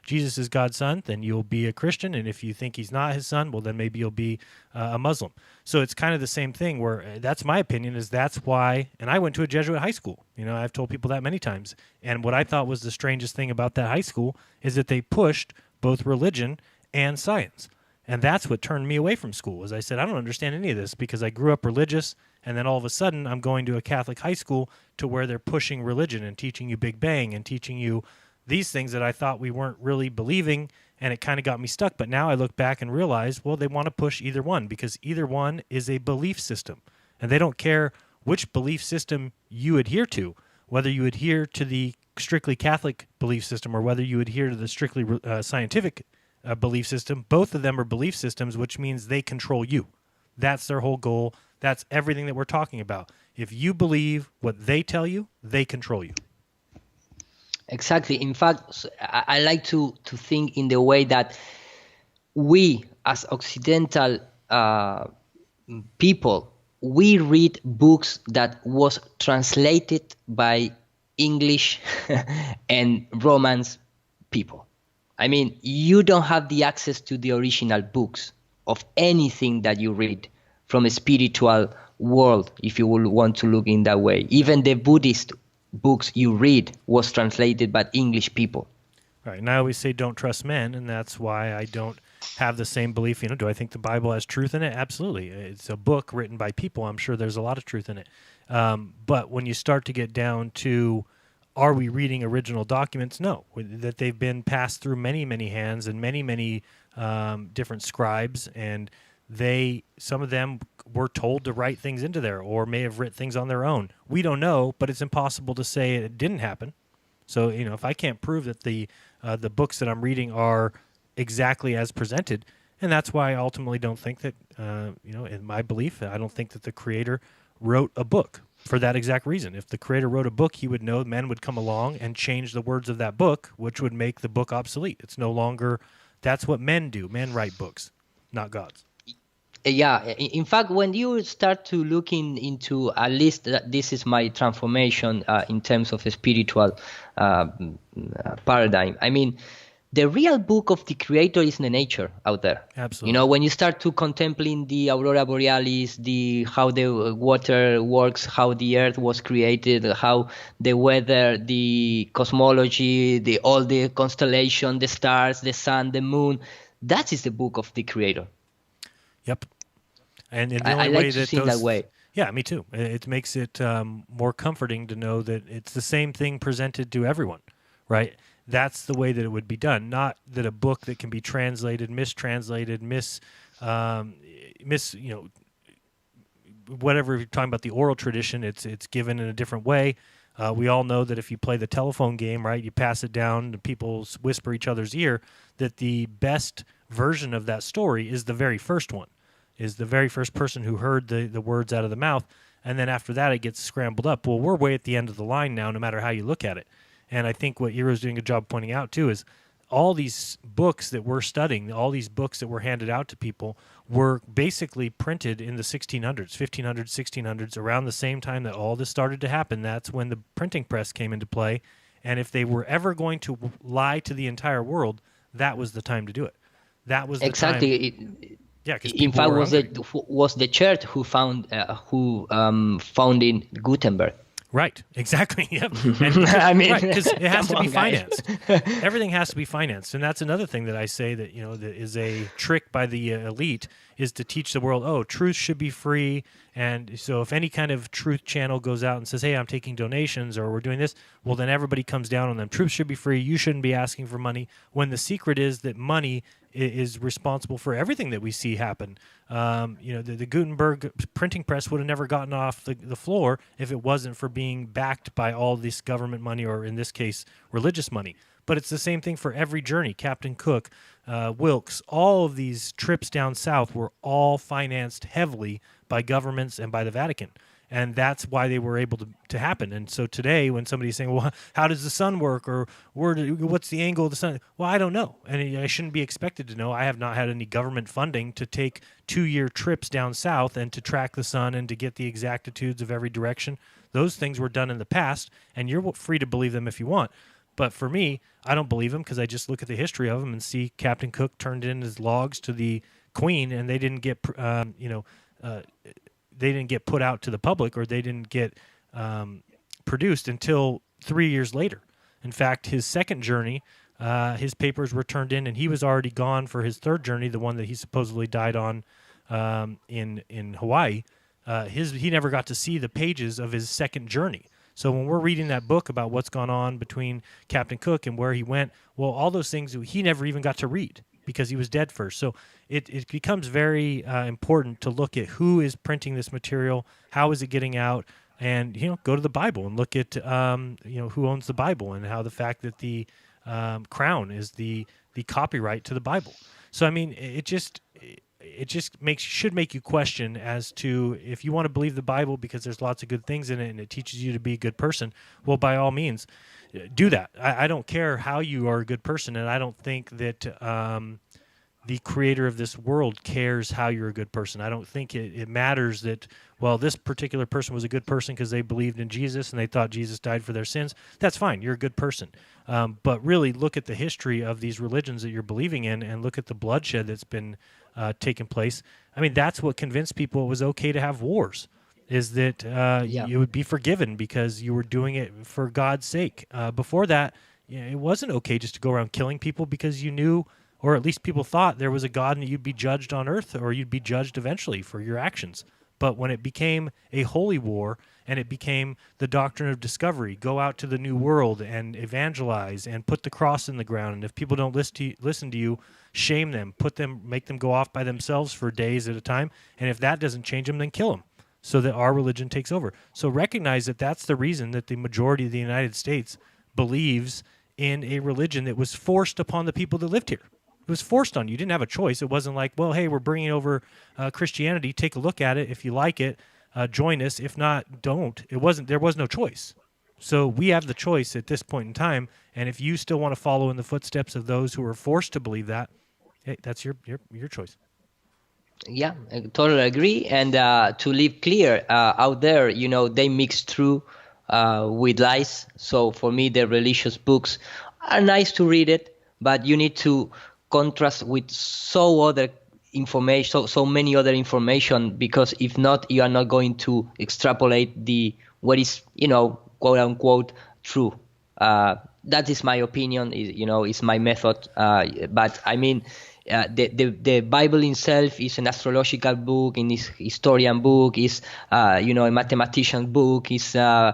Jesus is God's son, then you'll be a Christian, and if you think he's not his son, well, then maybe you'll be a Muslim. So it's kind of the same thing. Where that's my opinion. That's why. And I went to a Jesuit high school. I've told people that many times. And what I thought was the strangest thing about that high school is that they pushed both religion and science. And that's what turned me away from school. As I said, I don't understand any of this because I grew up religious, and then all of a sudden I'm going to a Catholic high school to where they're pushing religion and teaching you Big Bang and teaching you these things that I thought we weren't really believing, and it kind of got me stuck. But now I look back and realize, well, they want to push either one because either one is a belief system, and they don't care which belief system you adhere to, whether you adhere to the strictly Catholic belief system or whether you adhere to the strictly scientific belief system. Both of them are belief systems, which means they control you. That's their whole goal. That's everything that we're talking about. If you believe what they tell you, they control you. Exactly. In fact, I like to think in the way that we, as Occidental people, we read books that was translated by English and Romance people. I mean, you don't have the access to the original books of anything that you read from a spiritual world, if you will want to look in that way. Even the Buddhist books you read was translated by English people. Right. And I always say don't trust men, and that's why I don't have the same belief. Do I think the Bible has truth in it? Absolutely. It's a book written by people. I'm sure there's a lot of truth in it. But when you start to get down to, are we reading original documents? No. That they've been passed through many, many hands and many, many different scribes, and some of them were told to write things into there or may have written things on their own. We don't know, but it's impossible to say it didn't happen. So, if I can't prove that the books that I'm reading are exactly as presented, and that's why I ultimately don't think that, in my belief, I don't think that the Creator wrote a book for that exact reason. If the Creator wrote a book, he would know men would come along and change the words of that book, which would make the book obsolete. It's no longer, that's what men do. Men write books, not gods. Yeah, in fact, when you start to look into, at least this is my transformation in terms of a spiritual paradigm. I mean, the real book of the Creator is the nature out there. Absolutely. When you start to contemplate the aurora borealis, how the water works, how the earth was created, how the weather, the cosmology, all the constellation, the stars, the sun, the moon, that is the book of the Creator. Yep. And the only I like way to see that way. Yeah, me too. It makes it more comforting to know that it's the same thing presented to everyone, right? That's the way that it would be done. Not that a book that can be translated, mistranslated, whatever you're talking about, the oral tradition, it's given in a different way. We all know that if you play the telephone game, right, you pass it down and people whisper each other's ear, that the best version of that story is the very first one, is the very first person who heard the words out of the mouth, and then after that it gets scrambled up. Well, we're way at the end of the line now, no matter how you look at it. And I think what Iru's doing a job pointing out too is all these books that we're studying, all these books that were handed out to people were basically printed in the 1600s, 1500s, 1600s, around the same time that all this started to happen. That's when the printing press came into play. And if they were ever going to lie to the entire world, that was the time to do it. That was the exactly. time. Yeah, because in fact, was the church who founded Gutenberg. Right, exactly. Yep. I mean, because it has to be come on, guys. financed. Everything has to be financed, and that's another thing that I say that that is a trick by the elite is to teach the world, oh, truth should be free, and so if any kind of truth channel goes out and says, hey, I'm taking donations or we're doing this, well, then everybody comes down on them. Truth should be free. You shouldn't be asking for money. When the secret is that money is responsible for everything that we see happen. The Gutenberg printing press would have never gotten off the floor if it wasn't for being backed by all this government money, or in this case, religious money. But it's the same thing for every journey. Captain Cook, Wilkes, all of these trips down south were all financed heavily by governments and by the Vatican. And that's why they were able to happen. And so today, when somebody's saying, well, how does the sun work? Or what's the angle of the sun? Well, I don't know. And I shouldn't be expected to know. I have not had any government funding to take 2-year trips down south and to track the sun and to get the exactitudes of every direction. Those things were done in the past, and you're free to believe them if you want. But for me, I don't believe them because I just look at the history of them and see Captain Cook turned in his logs to the Queen, and they didn't get, they didn't get put out to the public, or they didn't get produced until 3 years later. In fact, his second journey, his papers were turned in, and he was already gone for his third journey, the one that he supposedly died on in Hawaii. He never got to see the pages of his second journey. So when we're reading that book about what's gone on between Captain Cook and where he went, well, all those things he never even got to read because he was dead first. So it becomes very important to look at who is printing this material, how is it getting out, and go to the Bible and look at who owns the Bible, and how the fact that the crown is the copyright to the Bible. So I mean, it just should make you question as to if you want to believe the Bible because there's lots of good things in it and it teaches you to be a good person. Well, by all means, do that. I don't care how you are a good person, and I don't think that the creator of this world cares how you're a good person. I don't think it matters that, well, this particular person was a good person because they believed in Jesus and they thought Jesus died for their sins. That's fine. You're a good person. But really look at the history of these religions that you're believing in and look at the bloodshed that's been taking place. I mean, that's what convinced people it was okay to have wars, is that you would be forgiven because you were doing it for God's sake. Before that, it wasn't okay just to go around killing people because you knew, or at least people thought, there was a God and you'd be judged on earth, or you'd be judged eventually for your actions. But when it became a holy war and it became the doctrine of discovery, go out to the new world and evangelize and put the cross in the ground. And if people don't listen to you, shame them, make them go off by themselves for days at a time. And if that doesn't change them, then kill them so that our religion takes over. So recognize that that's the reason that the majority of the United States believes in a religion that was forced upon the people that lived here. It was forced on you. You didn't have a choice. It wasn't like, well, hey, we're bringing over Christianity. Take a look at it. If you like it, join us. If not, don't. There was no choice. So we have the choice at this point in time. And if you still want to follow in the footsteps of those who were forced to believe that, hey, that's your choice. Yeah, I totally agree. And to live clear out there, they mix through with lies. So for me, the religious books are nice to read it, but you need to contrast with so many other information, because if not, you are not going to extrapolate what is quote unquote true. That is my opinion. Is my method. But I mean, the Bible itself is an astrological book, and is historian book, is a mathematician book, is a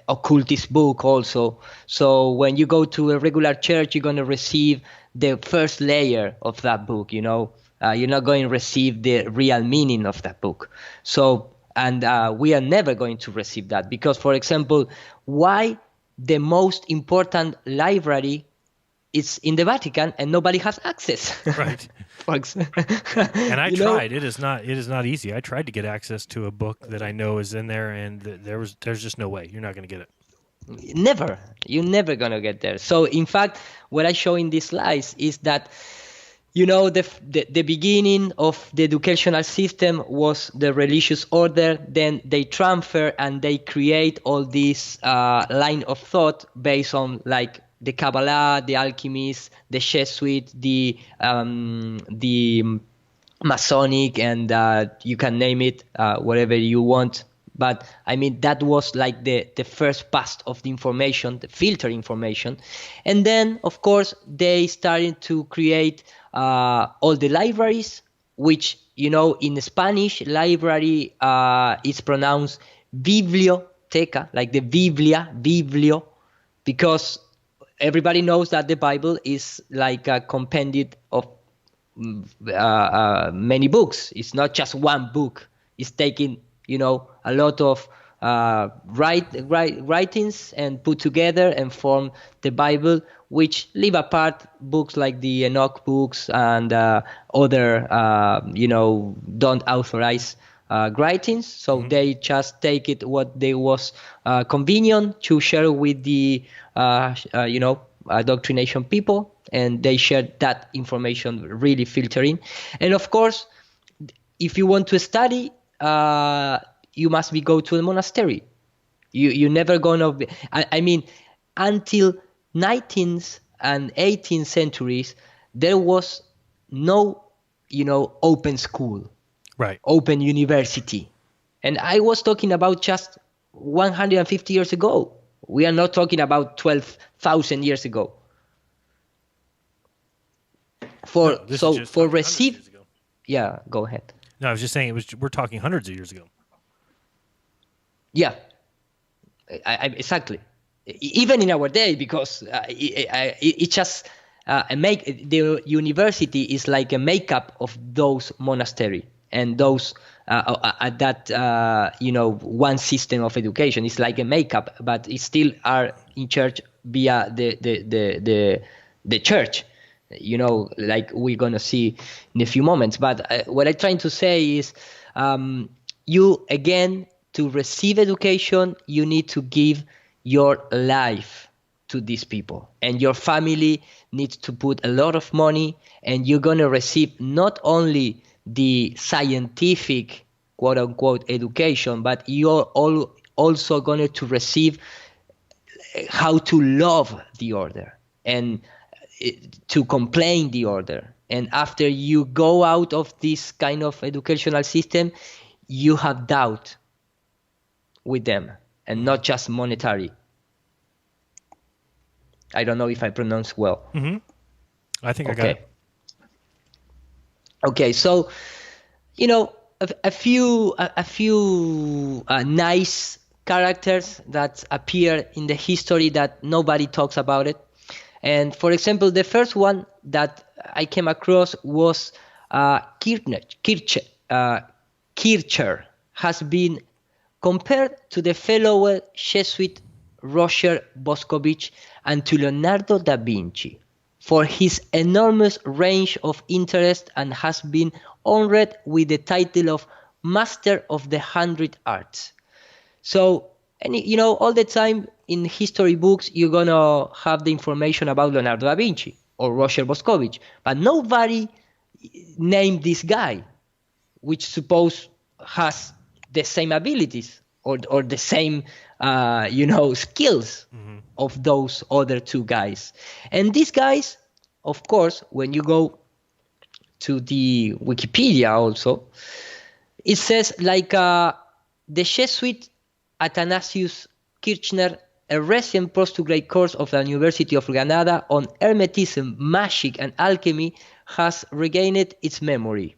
occultist book also. So when you go to a regular church, you're going to receive the first layer of that book. You're not going to receive the real meaning of that book. So, and we are never going to receive that, because, for example, why the most important library is in the Vatican and nobody has access? Right. And I tried. It is not easy. I tried to get access to a book that I know is in there, and there's just no way. You're not going to get it. Never. You're never going to get there. So, in fact, what I show in these slides is that, the beginning of the educational system was the religious order. Then they transfer and they create all this line of thought based on, like, the Kabbalah, the alchemists, the Jesuits, the Masonic, and you can name it whatever you want. But I mean, that was like the first pass of the information, the filter information. And then, of course, they started to create all the libraries, which, in Spanish, library is pronounced biblioteca, like the Biblia, biblio, because everybody knows that the Bible is like a compendium of many books. It's not just one book. It's taking, a lot of writings and put together and form the Bible, which leave apart books like the Enoch books and other, don't authorize writings. So they just take it what they was convenient to share with the, indoctrination people, and they share that information, really filtering. And of course, if you want to study, you must go to a monastery. You're never gonna be, I mean, until 19th and 18th centuries, there was no, open school, right? Open university. And I was talking about just 150 years ago. We are not talking about 12,000 years ago. Yeah, go ahead. No, I was just saying we're talking hundreds of years ago. Yeah, exactly. Even in our day, because it just make the university is like a makeup of those monastery and those one system of education. It's like a makeup, but it still are in church via the church. Like we're gonna see in a few moments. But what I'm trying to say is, you again, to receive education, you need to give your life to these people, and your family needs to put a lot of money, and you're gonna receive not only the scientific quote unquote education, but you're also going to receive how to love the order and to complain the order. And after you go out of this kind of educational system, you have doubt with them, and not just monetary. I don't know if I pronounce well. Mm-hmm. I think I got it. Okay, so a few nice characters that appear in the history that nobody talks about it. And for example, the first one that I came across was Kircher has been compared to the fellow Jesuit Roger Boscovich and to Leonardo da Vinci for his enormous range of interest, and has been honored with the title of Master of the 100 Arts. So, all the time in history books, you're gonna have the information about Leonardo da Vinci or Roger Boscovich, but nobody named this guy, which suppose has the same abilities or the same, skills of those other two guys. And these guys, of course, when you go to the Wikipedia also, it says like the Jesuit Athanasius Kirchner, a recent postgraduate course of the University of Granada on Hermetism, magic and alchemy has regained its memory.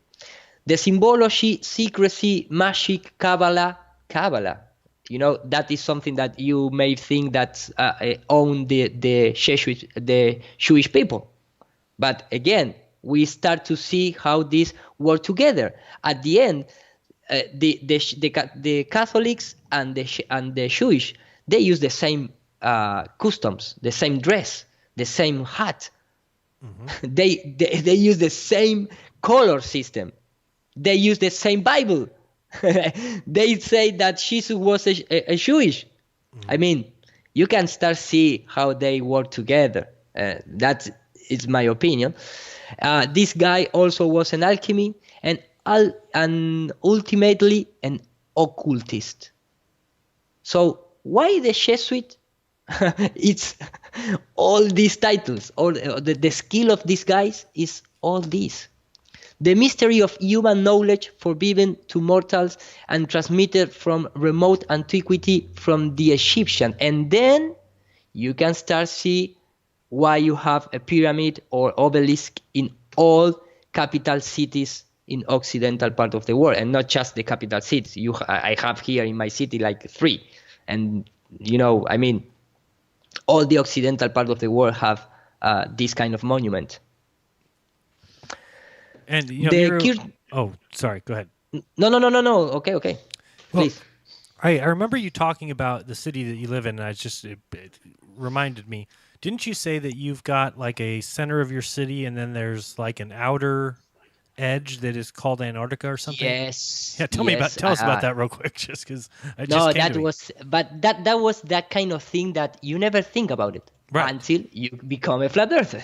The symbology, secrecy, magic, Kabbalah, that is something that you may think that own the Jewish people. But again, we start to see how these work together. At the end, the Catholics and the Jewish, they use the same customs, the same dress, the same hat. Mm-hmm. They use the same color system. They use the same Bible. They say that Jesus was a Jewish. Mm-hmm. I mean, you can start see how they work together. That is my opinion. This guy also was an alchemy and ultimately an occultist. So why the Jesuit? It's all these titles. All the skill of these guys is all this. The mystery of human knowledge forbidden to mortals and transmitted from remote antiquity from the Egyptian. And then you can start see why you have a pyramid or obelisk in all capital cities in occidental part of the world, and not just the capital cities. I have here in my city like 3. And, I mean, all the occidental part of the world have this kind of monument. And sorry, go ahead. No. Okay. Please. I remember you talking about the city that you live in, and it reminded me. Didn't you say that you've got like a center of your city, and then there's like an outer edge that is called Antarctica or something? Yes. Yeah, tell us about that real quick, just because. That was that kind of thing that you never think about it until you become a flat earther.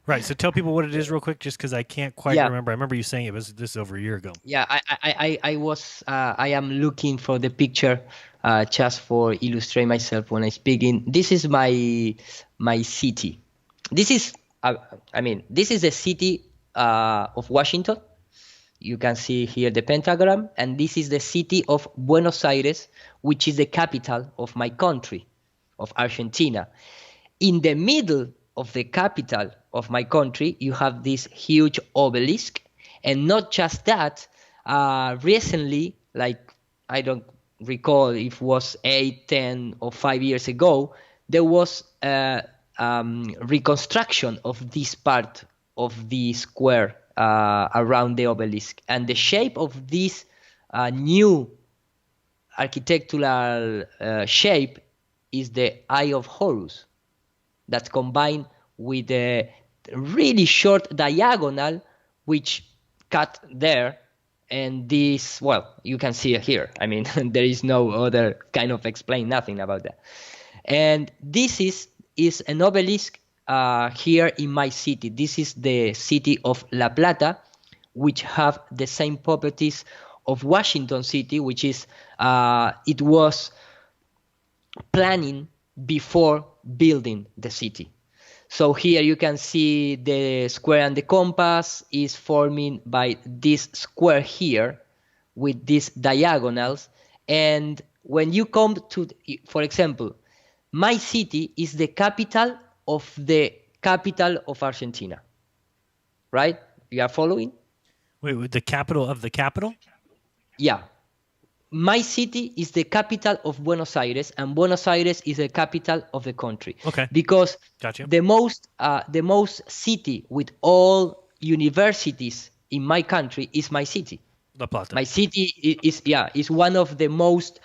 Right. So tell people what it is real quick, just because I can't quite remember. I remember you saying it was this over a year ago. Yeah, I am looking for the picture just for illustrate myself when I speaking. This is my city. This is this is the city of Washington. You can see here the pentagram, and this is the city of Buenos Aires, which is the capital of my country, of Argentina. In the middle of the capital of my country, you have this huge obelisk. And not just that, recently, like I don't recall if it was 8, 10 or 5 years ago, there was a reconstruction of this part of the square around the obelisk. And the shape of this new architectural shape is the Eye of Horus, that's combined with a really short diagonal which cut there, and this, you can see it here. I mean, there is no other kind of explain nothing about that. And this is an obelisk here in my city. This is the city of La Plata, which have the same properties of Washington City, which is it was planning before building the city. So here you can see the square and the compass is forming by this square here with these diagonals. And when you come to, for example, my city is the capital of the capital of Argentina, right? You are following? Wait, the capital of the capital? Yeah. My city is the capital of Buenos Aires, and Buenos Aires is the capital of the country. Okay. Because Gotcha. the most city with all universities in my country is my city. La Plata. My city is one of the most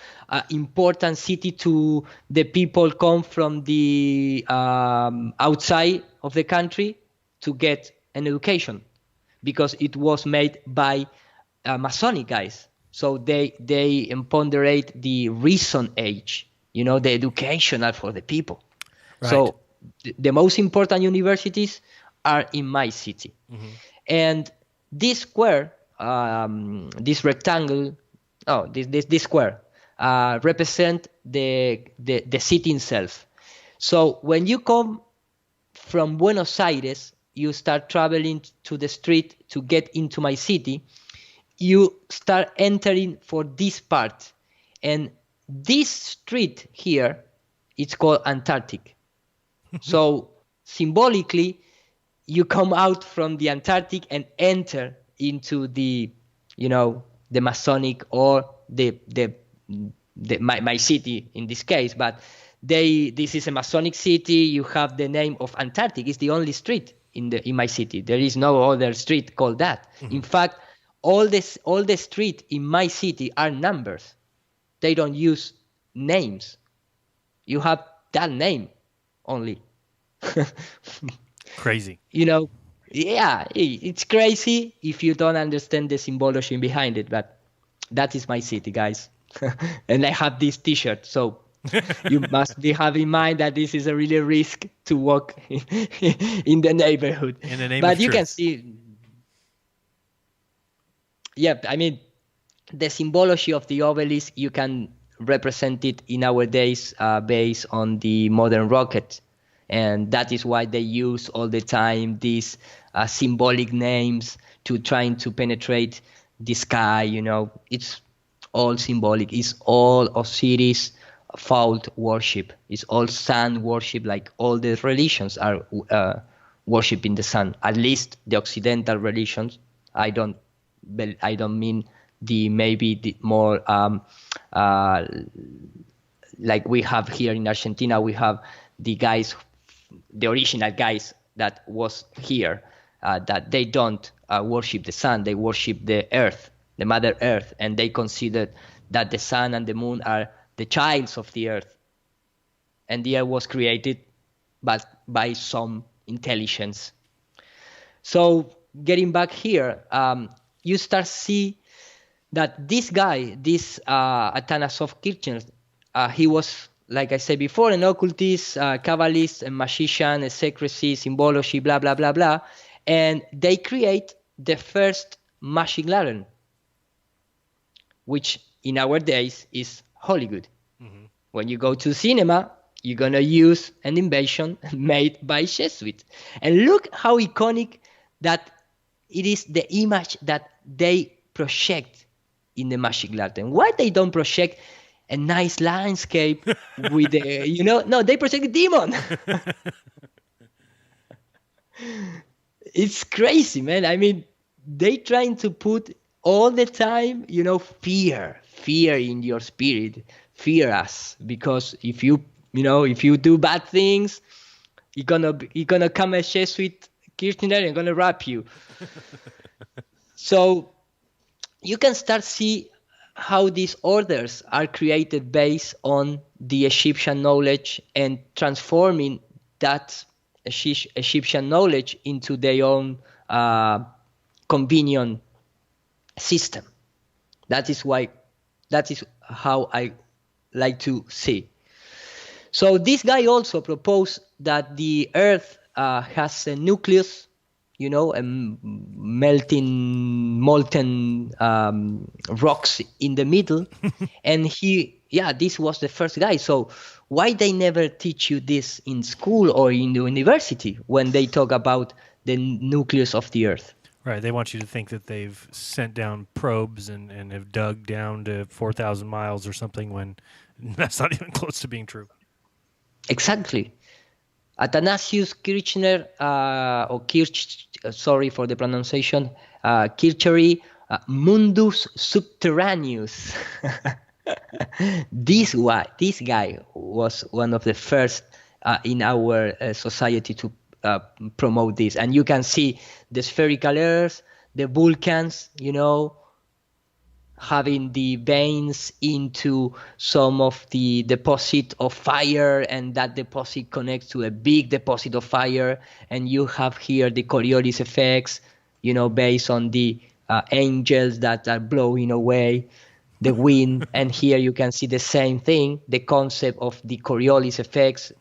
important city to the people come from the outside of the country to get an education, because it was made by Masonic guys. So they ponderate the reason age, the educational for the people. Right. So the most important universities are in my city. Mm-hmm. And this square, this rectangle, this square represent the city itself. So when you come from Buenos Aires, you start traveling to the street to get into my city. You start entering for this part, and this street here, it's called Antarctic. So symbolically, you come out from the Antarctic and enter into the Masonic or my city in this case. But this is a Masonic city. You have the name of Antarctic. It's the only street in my city. There is no other street called that. Mm-hmm. In fact, all the street in my city are numbers. They don't use names. You have that name only. Crazy. Yeah, it's crazy if you don't understand the symbology behind it, but that is my city, guys. And I have this t-shirt, so you must have in mind that this is a really risk to walk in the neighborhood. In the name but of you truth. Can see. Yeah, I mean, the symbology of the obelisk, you can represent it in our days based on the modern rocket. And that is why they use all the time these symbolic names to trying to penetrate the sky. It's all symbolic. It's all Osiris fault worship. It's all sun worship, like all the religions are worshiping the sun. At least the Occidental religions. I don't mean the more like we have here in Argentina. We have the original guys that was here, that they don't worship the sun. They worship the earth, the Mother Earth, and they consider that the sun and the moon are the childs of the earth. And the earth was created by some intelligence. So getting back here, you start see that this guy, this Athanasov Kirchner, he was, like I said before, an occultist, Kabbalist, a magician, a secrecy, symbology, blah, blah, blah, blah. And they create the first magic lantern, which in our days is Hollywood. Mm-hmm. When you go to cinema, you're going to use an invention made by Jesuits. And look how iconic that it is, the image that they project in the magic lantern. Why they don't project a nice landscape with no, they project a demon. It's crazy, man. I mean, they trying to put all the time, fear in your spirit, fear us, because if you do bad things, you're gonna come a Jesuit Kirchner and gonna rap you. So you can start see how these orders are created based on the Egyptian knowledge and transforming that Egyptian knowledge into their own convenient system. That is how I like to see. So this guy also proposed that the Earth has a nucleus, a molten rocks in the middle. And this was the first guy. So why they never teach you this in school or in the university when they talk about the nucleus of the Earth? Right. They want you to think that they've sent down probes and have dug down to 4,000 miles or something, when that's not even close to being true. Exactly. Athanasius Kirchner, sorry for the pronunciation, Kircheri, Mundus Subterraneus. This guy was one of the first in our society to promote this. And you can see the spherical Earth, the volcans, having the veins into some of the deposit of fire, and that deposit connects to a big deposit of fire. And you have here the Coriolis effects, based on the angels that are blowing away the wind. And here you can see the same thing, the concept of the Coriolis effects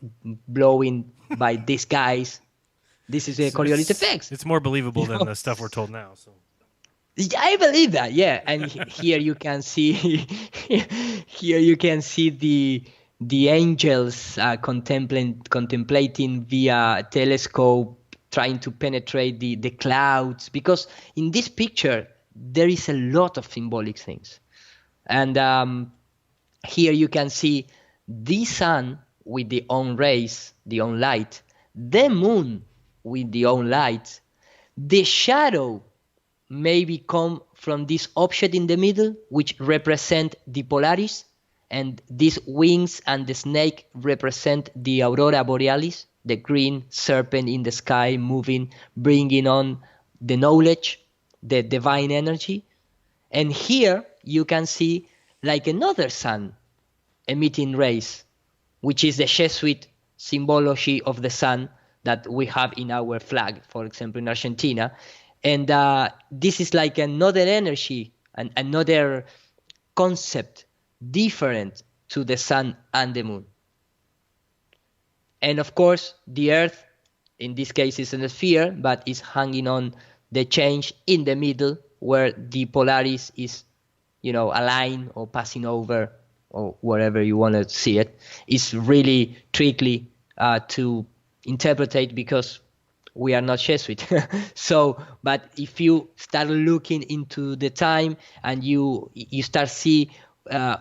blowing by these guys. This is the Coriolis effects. It's more believable than the stuff we're told now. So I believe that, yeah. And here you can see, the angels contemplating via telescope, trying to penetrate the clouds. Because in this picture there is a lot of symbolic things, and here you can see the sun with the own rays, the own light, the moon with the own light, the shadow maybe come from this object in the middle, which represent the Polaris, and these wings and the snake represent the Aurora Borealis, the green serpent in the sky moving, bringing on the knowledge, the divine energy. And here you can see like another sun emitting rays, which is the Jesuit symbology of the sun that we have in our flag, for example, in Argentina. And this is like another energy and another concept different to the sun and the moon. And of course, the Earth, in this case, is a sphere, but is hanging on the change in the middle where the Polaris is, aligned or passing over, or wherever you want to see it. It's really tricky to interpret because we are not Jesuit. So, but if you start looking into the time and you start see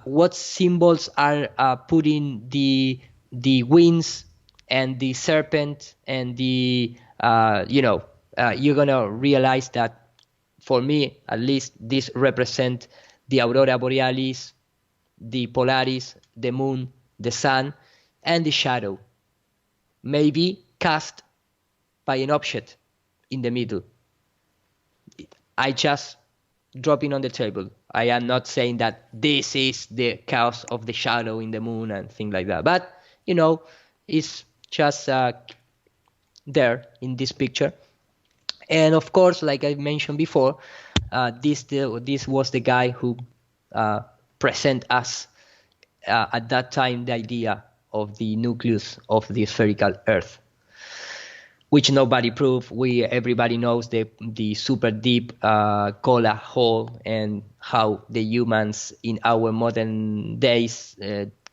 what symbols are putting the winds and the serpent and the you're gonna realize that, for me at least, this represent the aurora borealis, the Polaris, the moon, the sun, and the shadow, maybe cast by an object in the middle. I just dropping on the table. I am not saying that this is the cause of the shadow in the moon and things like that. But, it's just there in this picture. And of course, like I mentioned before, this was the guy who present us at that time the idea of the nucleus of the spherical Earth, which nobody proved. Everybody knows the super deep collar hole and how the humans in our modern days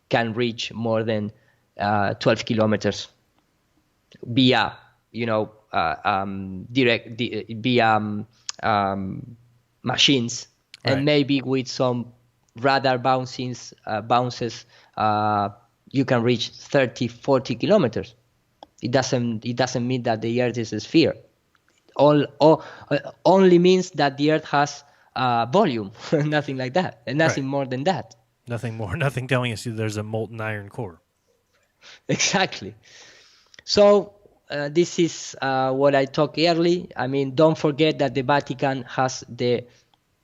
can reach more than 12 kilometers via machines, and maybe with some radar bounces, you can reach 30-40 kilometers. It doesn't mean that the Earth is a sphere. Only means that the Earth has volume, nothing like that, and nothing more than that. Nothing more. Nothing telling us there's a molten iron core. Exactly. So this is what I talked earlier. I mean, don't forget that the Vatican has the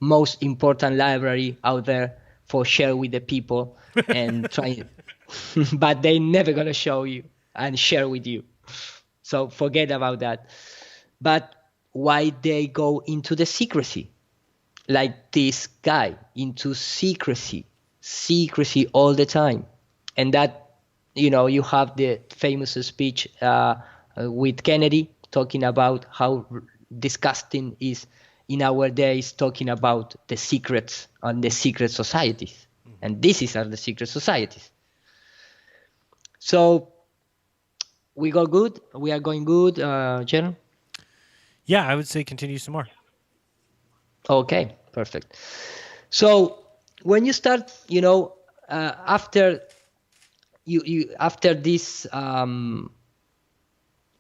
most important library out there for share with the people and try, but they never gonna show you and share with you. So forget about that. But why they go into the secrecy? Like this guy, into secrecy all the time. And that, you have the famous speech with Kennedy talking about how disgusting is in our days talking about the secrets and the secret societies. And these are the secret societies. So we are going good, Jen? Yeah, I would say continue some more. Okay, perfect. So when you start, after this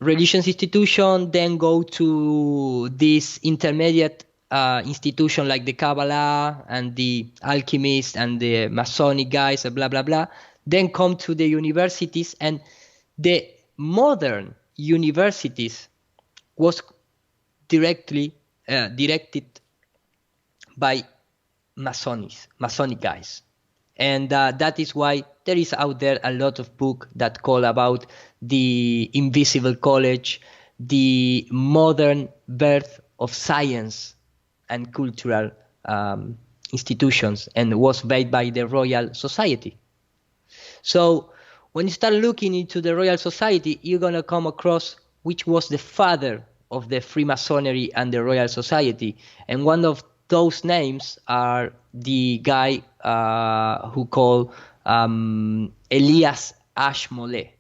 religious institution, then go to this intermediate institution like the Kabbalah and the alchemists and the Masonic guys, blah, blah, blah. Then come to the universities, and the modern universities was directed by Masonic guys. And that is why there is out there a lot of books that call about the invisible college, the modern birth of science and cultural institutions, and was made by the Royal Society. So when you start looking into the Royal Society, you're going to come across which was the father of the Freemasonry and the Royal Society. And one of those names are the guy who called Elias Ashmole.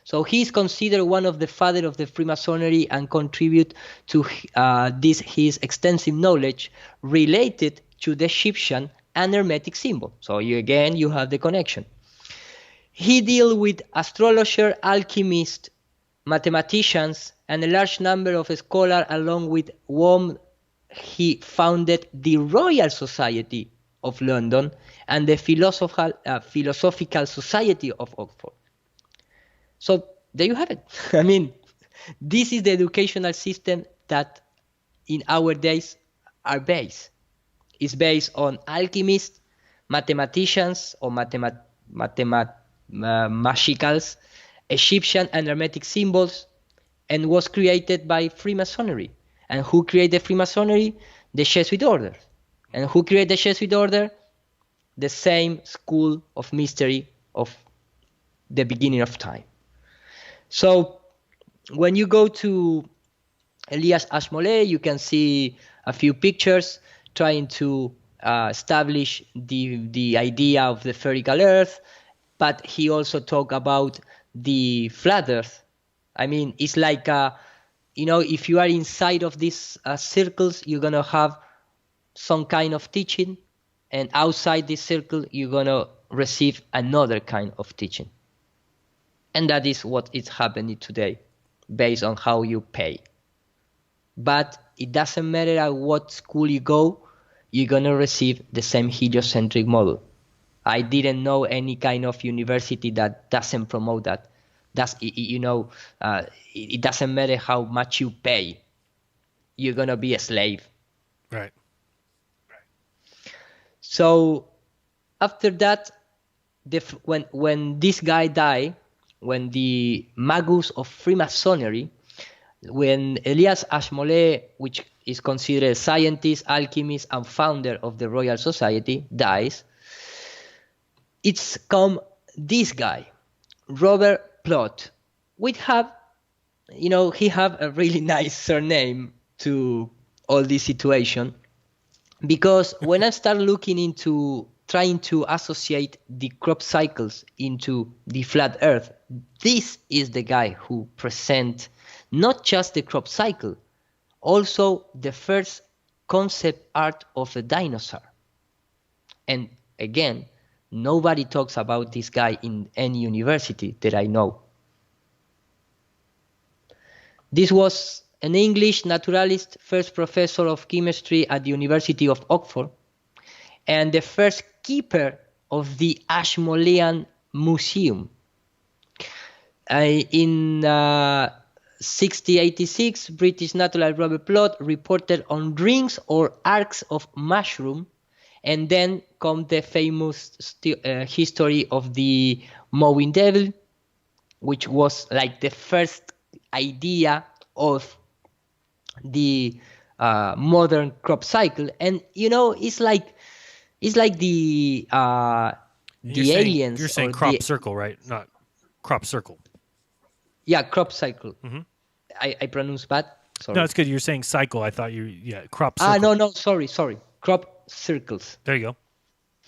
So he's considered one of the father of the Freemasonry and contribute to his extensive knowledge related to the Egyptian and Hermetic symbol. So you have the connection. He dealt with astrologers, alchemists, mathematicians, and a large number of scholars, along with whom he founded the Royal Society of London and the Philosophical Society of Oxford. So there you have it. I mean, this is the educational system that in our days are based. It's based on alchemists, mathematicians or magicals, Egyptian and Hermetic symbols, and was created by Freemasonry. And who created Freemasonry? The Jesuit order. And who created the Jesuit order? The same school of mystery of the beginning of time. So when you go to Elias Ashmole, you can see a few pictures trying to establish the idea of the spherical Earth, but he also talked about the flat Earth I mean, it's like, if you are inside of these circles, you're going to have some kind of teaching, and outside this circle, you're going to receive another kind of teaching. And that is what is happening today, based on how you pay. But it doesn't matter at what school you go, you're going to receive the same heliocentric model. I didn't know any kind of university that doesn't promote that. It doesn't matter how much you pay. You're going to be a slave. Right. So after that, when this guy died, when the magus of Freemasonry, when Elias Ashmole, which is considered a scientist, alchemist, and founder of the Royal Society, dies, it's come this guy, Robert Plot, which he have a really nice surname to all this situation, because when I start looking into trying to associate the crop cycles into the flat earth, this is the guy who present not just the crop cycle, also the first concept art of a dinosaur. And again, nobody talks about this guy in any university that I know. This was an English naturalist, first professor of chemistry at the University of Oxford, and the first keeper of the Ashmolean Museum. In 1686, British naturalist Robert Plot reported on rings or arcs of mushroom, and then comes the famous history of the mowing devil, which was like the first idea of the modern crop cycle. And it's like the aliens. You're saying crop circle, right? Not crop circle. Yeah, crop cycle. Mm-hmm. I pronounce bad. Sorry. No, it's good. You're saying cycle. I thought crop circle. No, sorry. Crop circles. There you go.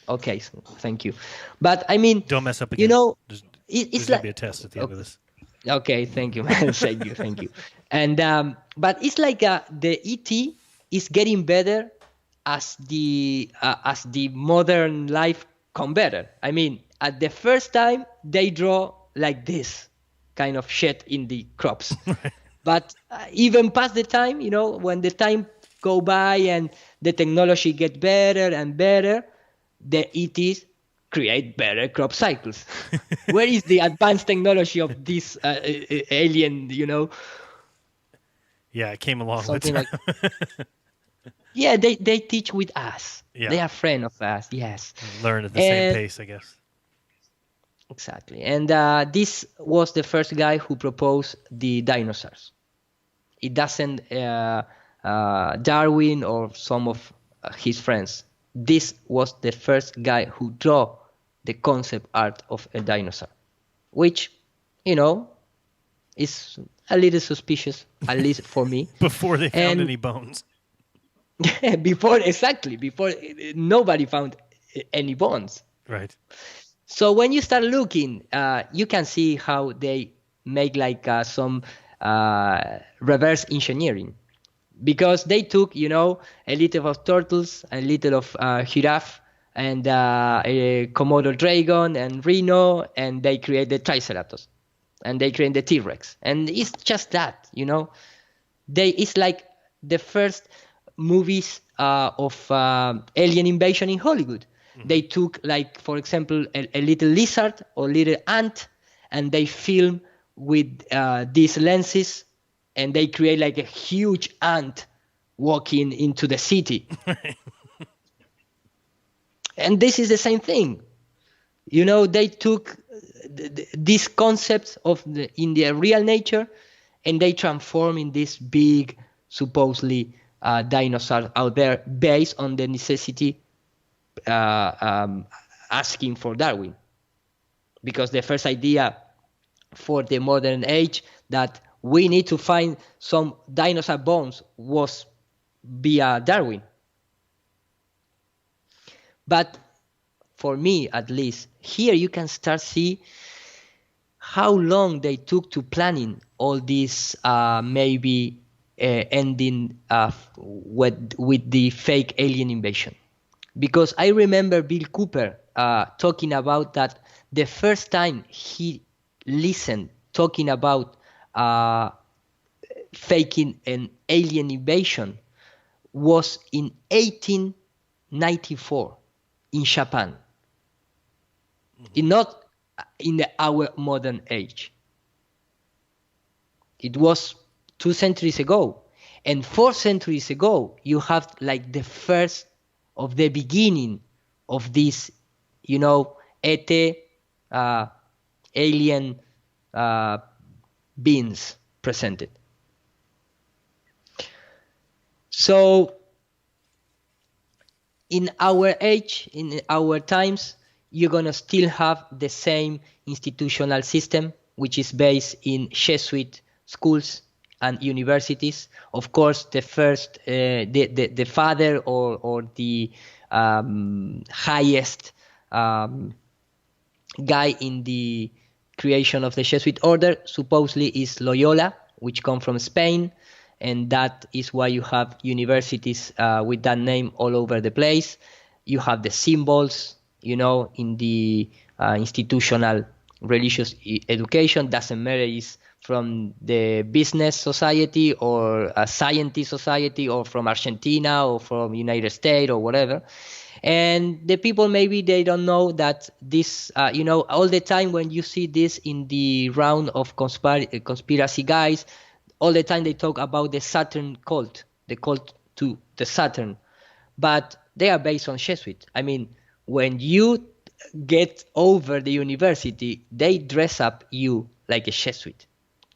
Okay, so thank you. But I mean, don't mess up again. There's like be a test at the end of this. Okay, thank you, man. thank you. And but it's like the ET is getting better as the modern life come better. I mean, at the first time they draw like this kind of shit in the crops, but even past the time, when the time go by and the technology get better and better, the ETs create better crop cycles. Where is the advanced technology of this alien, Yeah, it came along something with like. Yeah, they teach with us. Yeah. They are friends of us. Yes. Learn at the same pace, I guess. Exactly. And this was the first guy who proposed the dinosaurs. It doesn't Darwin or some of his friends. This was the first guy who drew the concept art of a dinosaur, which, is a little suspicious, at least for me. Before they found any bones. Before nobody found any bones. Right. So when you start looking, you can see how they make like some reverse engineering, because they took, a little of turtles, a little of giraffe, and a Komodo dragon and rhino, and they created Triceratops, and they created the T-Rex, and it's just that, it's like the first movies of alien invasion in Hollywood. Mm-hmm. They took, like, for example, a little lizard or little ant, and they film with these lenses, and they create like a huge ant walking into the city. And this is the same thing. They took these concepts in their real nature, and they transform in this big, supposedly, dinosaur out there based on the necessity asking for Darwin. Because the first idea for the modern age that we need to find some dinosaur bones was via Darwin. But for me, at least, here you can start see how long they took to planning all this maybe ending with the fake alien invasion. Because I remember Bill Cooper talking about that the first time he listened talking about faking an alien invasion was in 1894 in Japan. Not in our modern age. It was 2 centuries ago. And 4 centuries ago, you have like the first of the beginning of this, ET, alien beings presented. So, in our age, in our times, you're going to still have the same institutional system, which is based in Jesuit schools and universities. Of course, the first, the father or the highest guy in the creation of the Jesuit order supposedly is Loyola, which come from Spain, and that is why you have universities with that name all over the place. You have the symbols, in the institutional religious education. Doesn't matter is from the business society or a scientist society or from Argentina or from United States or whatever. And the people, maybe they don't know that this, all the time when you see this in the round of conspiracy guys, all the time they talk about the Saturn cult, the cult to the Saturn. But they are based on Jesuit. I mean, when you get over the university, they dress up you like a Jesuit.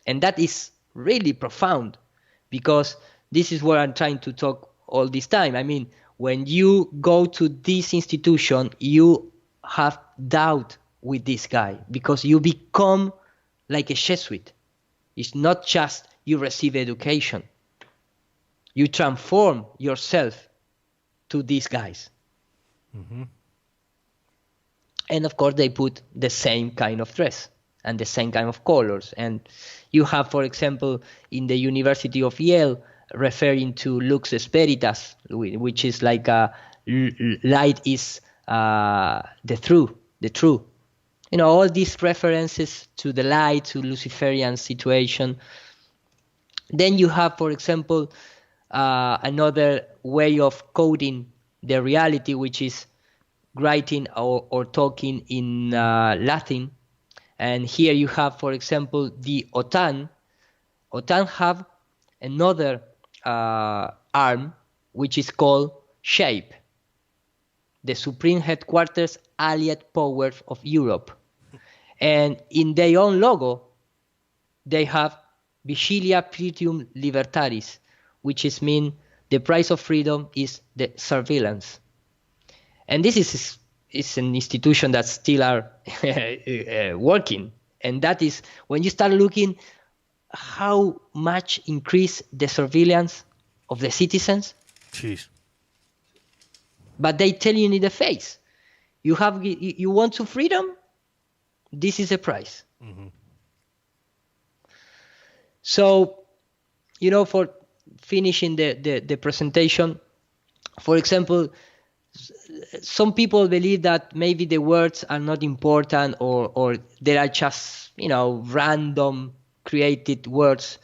And that is really profound, because this is what I'm trying to talk all this time. I mean, when you go to this institution, you have doubt with this guy because you become like a Jesuit. It's not just you receive education. You transform yourself to these guys. Mm-hmm. And of course, they put the same kind of dress and the same kind of colors. And you have, for example, in the University of Yale, referring to Lux Spiritus, which is like light is the true. All these references to the light, to Luciferian situation. Then you have, for example, another way of coding the reality, which is writing or talking in Latin. And here you have, for example, the OTAN. OTAN have another arm, which is called SHAPE, the Supreme Headquarters Allied Powers of Europe. And in their own logo, they have Vigilia Pretium Libertaris, which is mean the price of freedom is the surveillance. And this is an institution that still are working. And that is when you start looking how much increase the surveillance of the citizens. Jeez. But they tell you in the face, you want to freedom? This is a price. Mm-hmm. So, for finishing the presentation, for example, some people believe that maybe the words are not important or they are just, random created words.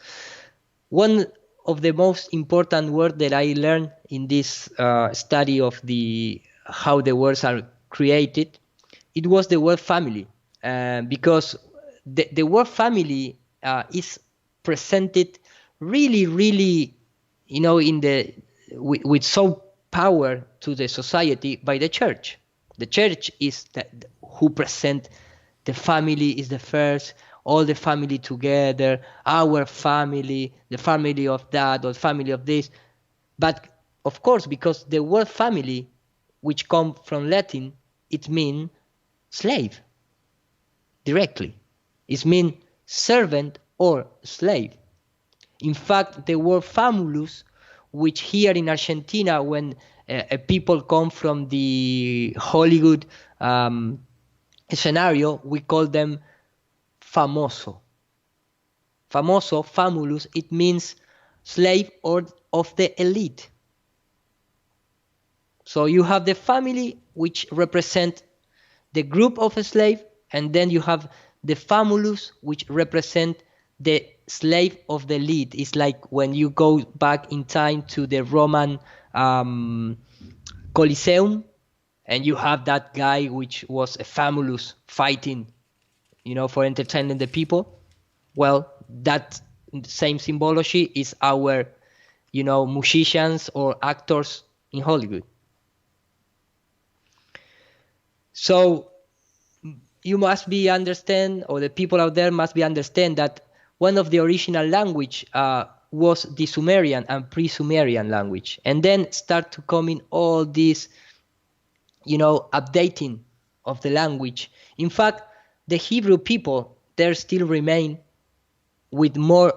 One of the most important words that I learned in this study of how the words are created, it was the word family. Because the word family is presented really, really, with so power to the society by the church. The church is who present the family is the first, all the family together, our family, the family of that or family of this. But of course, because the word family, which comes from Latin, it means slave directly. It means servant or slave. In fact, the word famulus, which here in Argentina, when people come from the Hollywood scenario, we call them famoso. famoso, famulus, it means slave or of the elite. So you have the family, which represent the group of a slave, and then you have the famulus, which represent the slave of the elite. It's like when you go back in time to the Roman Colosseum, and you have that guy which was a famulus fighting, for entertaining the people. Well, that same symbology is our, musicians or actors in Hollywood. So you must be understand, or the people out there must be understand that one of the original language was the Sumerian and pre-Sumerian language, and then start to come in all this, updating of the language. In fact, the Hebrew people, they still remain with more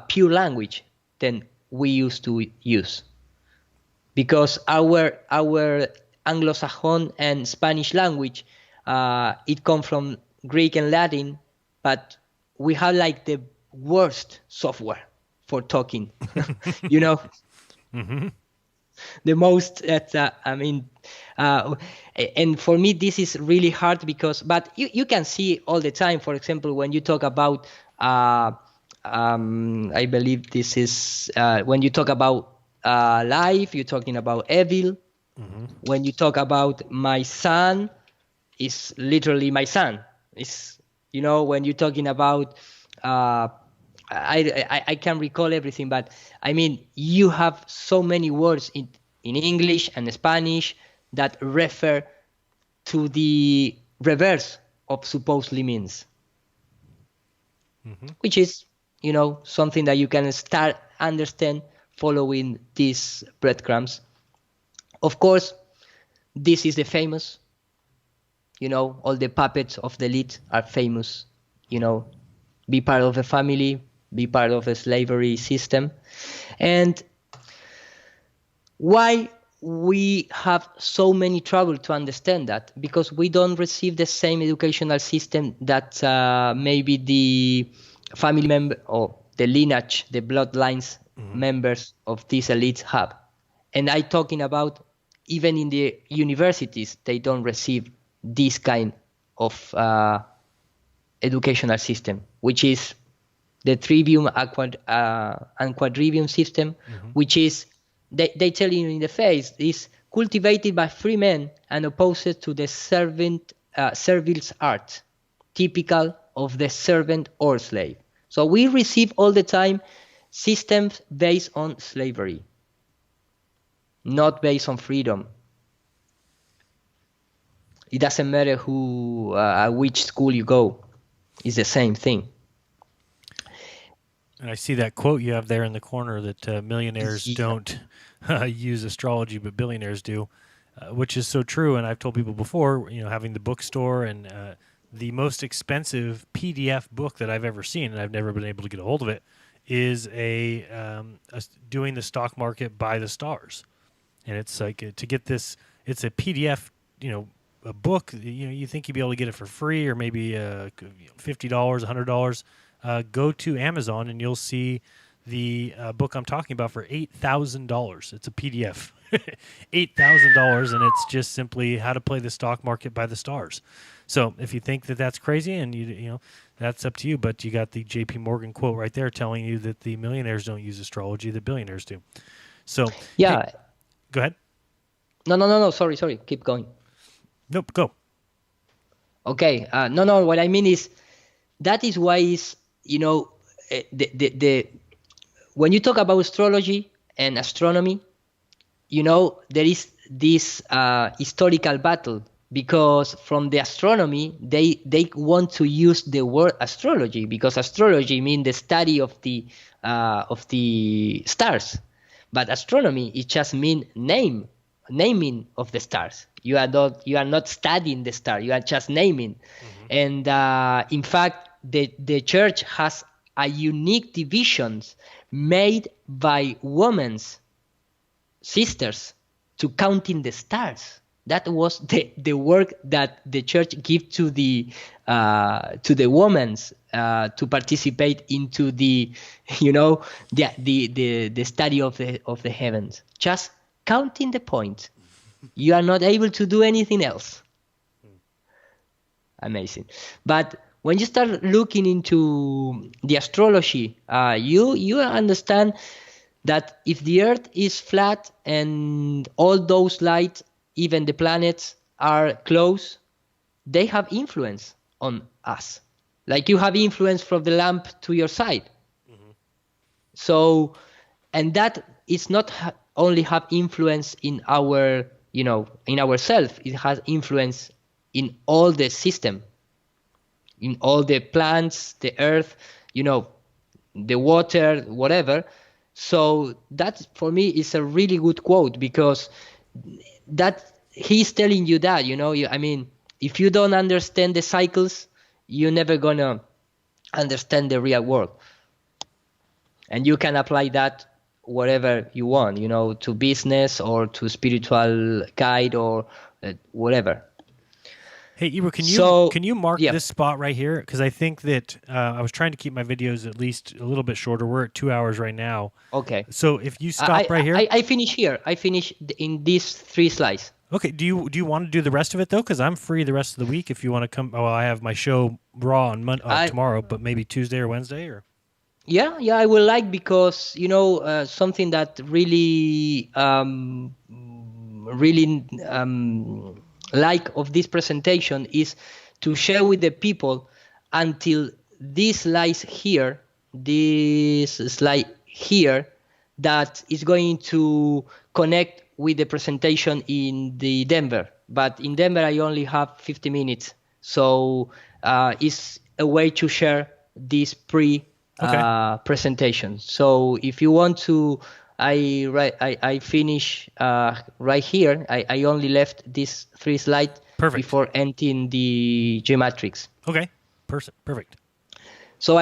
pure language than we used to use, because our Anglo-Saxon and Spanish language, it comes from Greek and Latin, but we have like the worst software for talking, Mm-hmm. The most, and for me, this is really hard but you can see all the time, for example, when you talk about, I believe this is, when you talk about life, you're talking about evil. Mm-hmm. When you talk about my son, it's literally my son. It's, when you're talking about, I can't recall everything, but I mean, you have so many words in English and Spanish that refer to the reverse of supposedly means, which is, something that you can start understand following these breadcrumbs. Of course, this is the famous, all the puppets of the elite are famous, be part of a family, be part of a slavery system. And why we have so many trouble to understand that? Because we don't receive the same educational system that maybe the family member or the lineage, the bloodlines members of these elites have. And I'm talking about even in the universities, they don't receive this kind of educational system, which is the trivium and quadrivium system, which is, they tell you in the face, is cultivated by free men and opposed to the servile art, typical of the servant or slave. So we receive all the time systems based on slavery, not based on freedom. It doesn't matter which school you go. It's the same thing. And I see that quote you have there in the corner that millionaires don't use astrology, but billionaires do, which is so true. And I've told people before, having the bookstore and the most expensive PDF book that I've ever seen, and I've never been able to get a hold of it, is doing the stock market by the stars. And it's like to get this, it's a PDF, a book, you think you'd be able to get it for free or maybe $50, $100. Go to Amazon and you'll see the book I'm talking about for $8,000. It's a PDF. $8,000, and it's just simply how to play the stock market by the stars. So if you think that that's crazy, and that's up to you, but you got the J.P. Morgan quote right there telling you that the millionaires don't use astrology, the billionaires do. So yeah. Hey, go ahead. No. Sorry. Keep going. Nope, go. Okay. No. What I mean is, that is why is, when you talk about astrology and astronomy, there is this historical battle, because from the astronomy, they want to use the word astrology, because astrology means the study of the stars, but astronomy, it just means naming of the stars. You are not studying the star, you are just naming. And in fact, the church has a unique divisions made by women's sisters to counting the stars. That was the work that the church gave to the women to participate into the the study of the heavens. Just counting the points. You are not able to do anything else. Amazing. But when you start looking into the astrology, you understand that if the Earth is flat and all those lights, even the planets, are close, they have influence on us. Like you have influence from the lamp to your side. So, and that is not only have influence in our, in ourselves. It has influence in all the system, in all the plants, the earth, the water, whatever. So that for me is a really good quote, because that he's telling you that, if you don't understand the cycles, you're never gonna understand the real world. And you can apply that whatever you want, to business or to spiritual guide or whatever. Hey, Iru, can you mark this spot right here? Because I think that I was trying to keep my videos at least a little bit shorter. We're at 2 hours right now. Okay. So if you stop right here. I finish here. I finish in these 3 slides. Okay. Do you want to do the rest of it, though? Because I'm free the rest of the week if you want to come. Oh, I have my show Raw on tomorrow, but maybe Tuesday or Wednesday or. Yeah, I will like, because something that really like of this presentation is to share with the people until this slide here, that is going to connect with the presentation in the Denver. But in Denver, I only have 50 minutes. So it's a way to share this presentation. So if you want to, I finish right here. I only left these 3 slides before entering the geometrics. Okay, perfect. So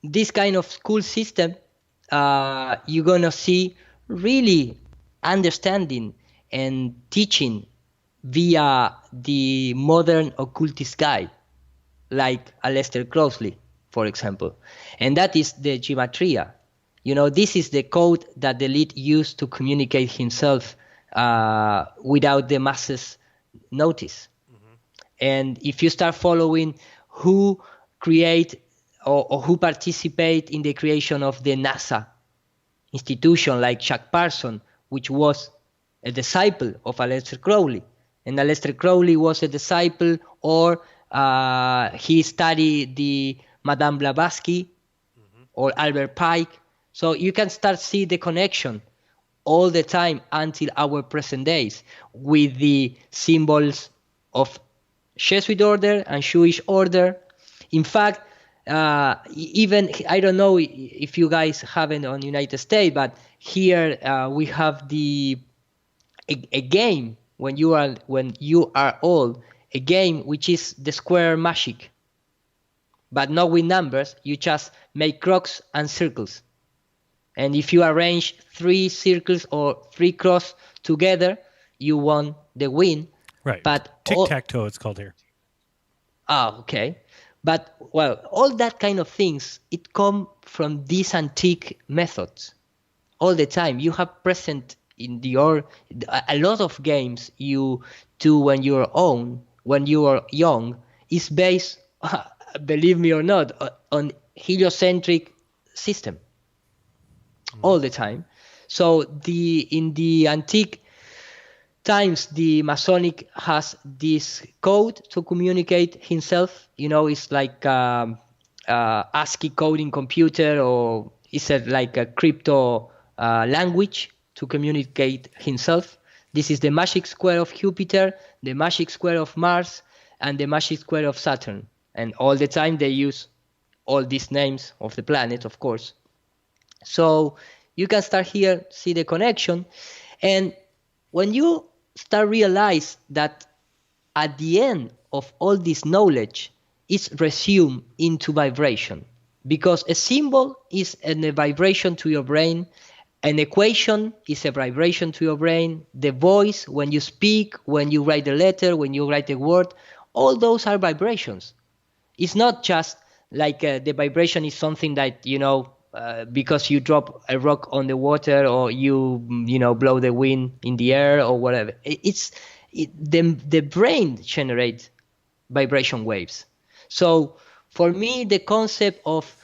this kind of school system, you're gonna see really understanding and teaching via the modern occultist guide, like Aleister Crowley, for example. And that is the gematria. This is the code that the elite used to communicate himself without the masses notice. And if you start following who create or who participate in the creation of the NASA institution, like Chuck Parson, which was a disciple of Aleister Crowley. And Aleister Crowley was a disciple, or he studied the Madame Blavatsky or Albert Pike. So you can start see the connection all the time until our present days with the symbols of Jesuit order and Jewish order. In fact, even I don't know if you guys have it on United States, but here we have a game when you are old, a game which is the square magic, but not with numbers. You just make cross and circles. And if you arrange 3 circles or 3 cross together, you won the win. Right. But tic-tac-toe, it's called here. Okay. But, all that kind of things, it come from these antique methods. All the time. You have present in a lot of games you do when you are young, is based, believe me or not, on heliocentric system. All the time. So in the antique times, the Masonic has this code to communicate himself. It's like ASCII code in computer, or it's like a crypto language to communicate himself. This is the magic square of Jupiter, the magic square of Mars, and the magic square of Saturn. And all the time they use all these names of the planet, of course. So you can start here, see the connection. And when you start realize that at the end of all this knowledge, it's resumed into vibration. Because a symbol is a vibration to your brain, An equation is a vibration to your brain. The voice, when you speak, when you write a letter, when you write a word, all those are vibrations. It's not just like the vibration is something that, because you drop a rock on the water or you blow the wind in the air or whatever. The brain generates vibration waves. So for me, the concept of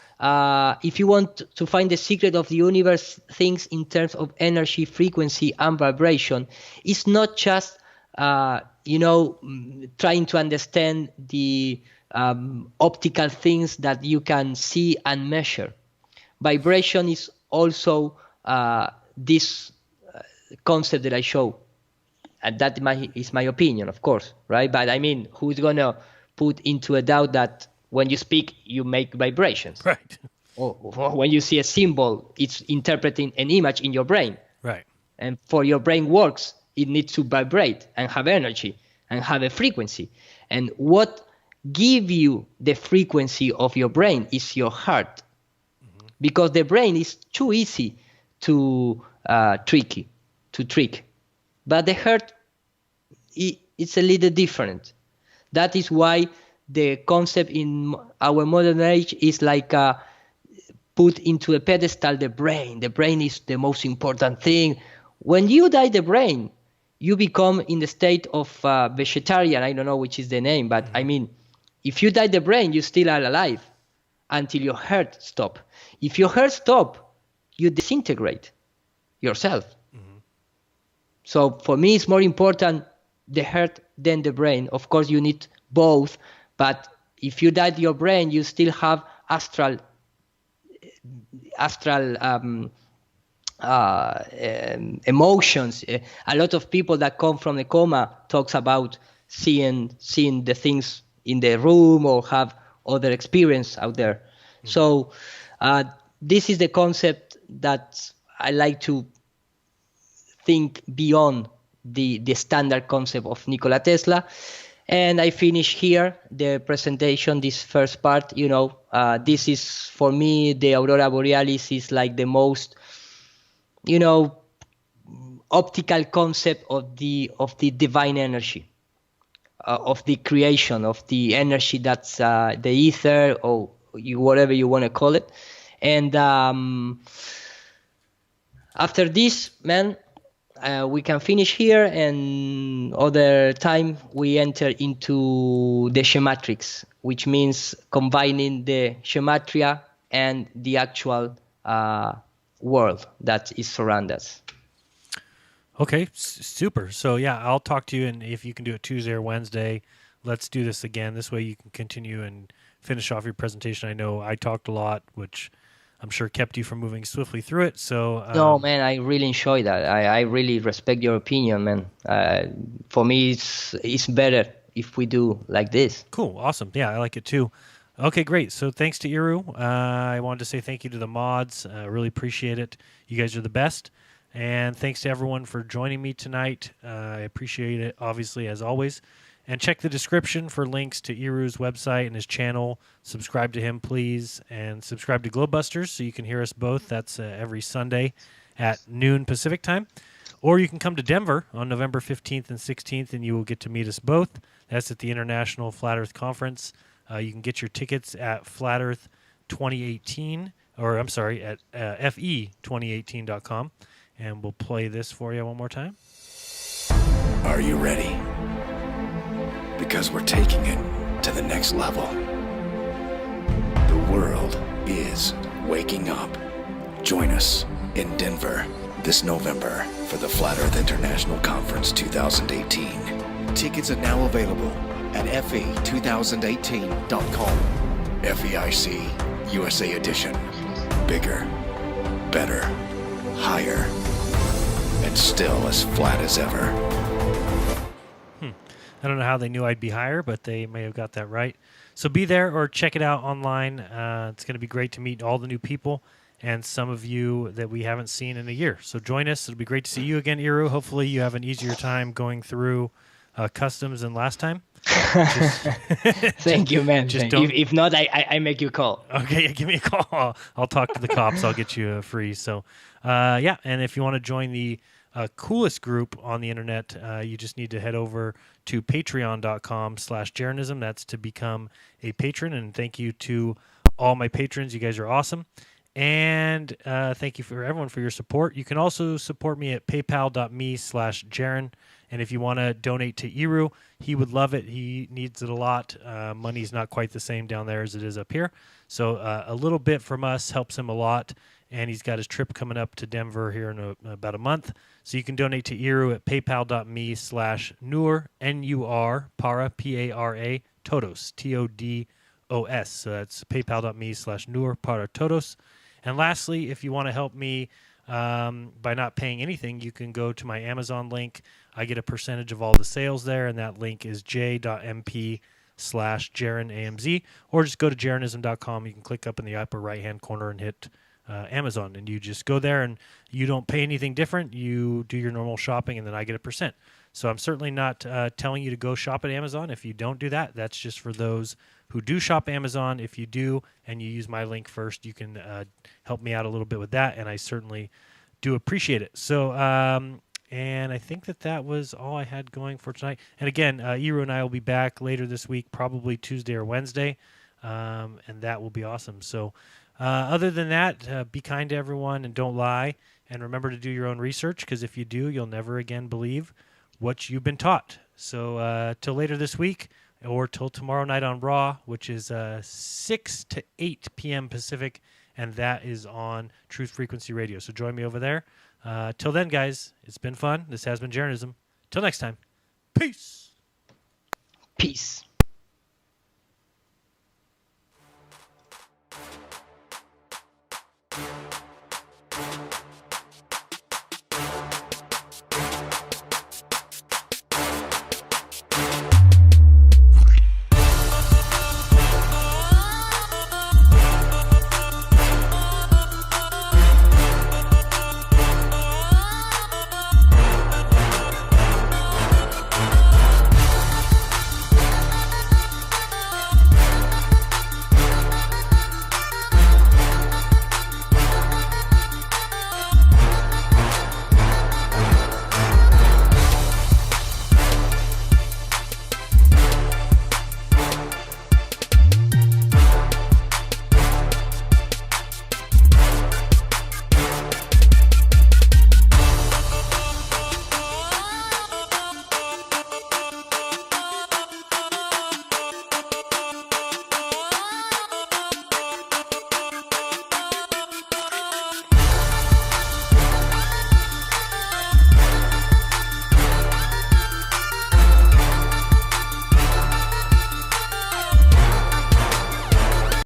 if you want to find the secret of the universe, things in terms of energy, frequency, and vibration, it's not just trying to understand the optical things that you can see and measure. Vibration is also this concept that I show. And that is my opinion, of course, right? But I mean, who's going to put into a doubt that when you speak, you make vibrations? Right. Or when you see a symbol, it's interpreting an image in your brain. Right. And for your brain works, it needs to vibrate and have energy and have a frequency. And what gives you the frequency of your brain is your heart. Because the brain is too easy to trick. But the heart, it's a little different. That is why the concept in our modern age is like put into a pedestal the brain. The brain is the most important thing. When you die the brain, you become in the state of vegetarian. I don't know which is the name, but I mean, if you die the brain, you still are alive until your heart stops. If your heart stops, you disintegrate yourself. So for me, it's more important the heart than the brain. Of course, you need both, but if you die your brain, you still have astral emotions. A lot of people that come from the coma talks about seeing the things in the room or have other experience out there. So this is the concept that I like to think beyond the standard concept of Nikola Tesla. And I finish here the presentation, this first part. This is, for me, the Aurora Borealis is like the most, optical concept of the divine energy, of the creation, of the energy that's the ether, or whatever you want to call it. And after this, man, we can finish here, and other time we enter into the schematrix, which means combining the gematria and the actual world that is surround us. Okay, super. So yeah, I'll talk to you, and if you can do it Tuesday or Wednesday, let's do this again. This way you can continue and finish off your presentation. I know I talked a lot, which I'm sure kept you from moving swiftly through it. So no, man, I really enjoy that. I really respect your opinion, man. For me, it's better if we do like this. Cool, awesome. Yeah, I like it too. Okay, great. So thanks to Iru. I wanted to say thank you to the mods. I really appreciate it. You guys are the best. And thanks to everyone for joining me tonight. I appreciate it, obviously, as always. And check the description for links to Iru's website and his channel. Subscribe to him, please. And subscribe to Globebusters so you can hear us both. That's every Sunday at noon Pacific time. Or you can come to Denver on November 15th and 16th, and you will get to meet us both. That's at the International Flat Earth Conference. You can get your tickets at Flat Earth 2018, or I'm sorry, at fe2018.com. And we'll play this for you one more time. Are you ready? Because we're taking it to the next level. The world is waking up. Join us in Denver this November for the Flat Earth International Conference 2018. Tickets are now available at fe2018.com. FEIC USA Edition. Bigger, better, higher, and still as flat as ever. I don't know how they knew I'd be higher, but they may have got that right. So be there or check it out online. It's going to be great to meet all the new people and some of you that we haven't seen in a year. So join us. It'll be great to see you again, Iru. Hopefully you have an easier time going through customs than last time. Thank you, man. Just If not, I make you call. Okay, yeah, give me a call. I'll talk to the cops. I'll get you free. So, yeah, and if you want to join the coolest group on the internet, you just need to head over to patreon.com/Jeranism. That's to become a patron. And thank you to all my patrons. You guys are awesome. And thank you for everyone for your support. You can also support me at paypal.me/Jeran. And if you want to donate to Iru, he would love it. He needs it a lot. Money's not quite the same down there as it is up here. So a little bit from us helps him a lot. And he's got his trip coming up to Denver here in about a month. So you can donate to Iru at paypal.me/Nur, N-U-R, para, P-A-R-A, Todos, T-O-D-O-S. So that's paypal.me/Nur, para, Todos. And lastly, if you want to help me by not paying anything, you can go to my Amazon link. I get a percentage of all the sales there, and that link is j.mp/JeranAMZ, or just go to jeranism.com. You can click up in the upper right-hand corner and hit Amazon, and you just go there, and you don't pay anything different. You do your normal shopping, and then I get a percent. So I'm certainly not telling you to go shop at Amazon. If you don't do that, that's just for those who do shop Amazon. If you do and you use my link first, you can help me out a little bit with that, and I certainly do appreciate it. So, and I think that was all I had going for tonight. And again, Iru and I will be back later this week, probably Tuesday or Wednesday, and that will be awesome. So other than that, be kind to everyone and don't lie. And remember to do your own research, because if you do, you'll never again believe what you've been taught. So till later this week, or till tomorrow night on Raw, which is 6 to 8 p.m. Pacific, and that is on Truth Frequency Radio. So join me over there. Till then, guys, it's been fun. This has been Jeranism. Till next time, peace. Peace.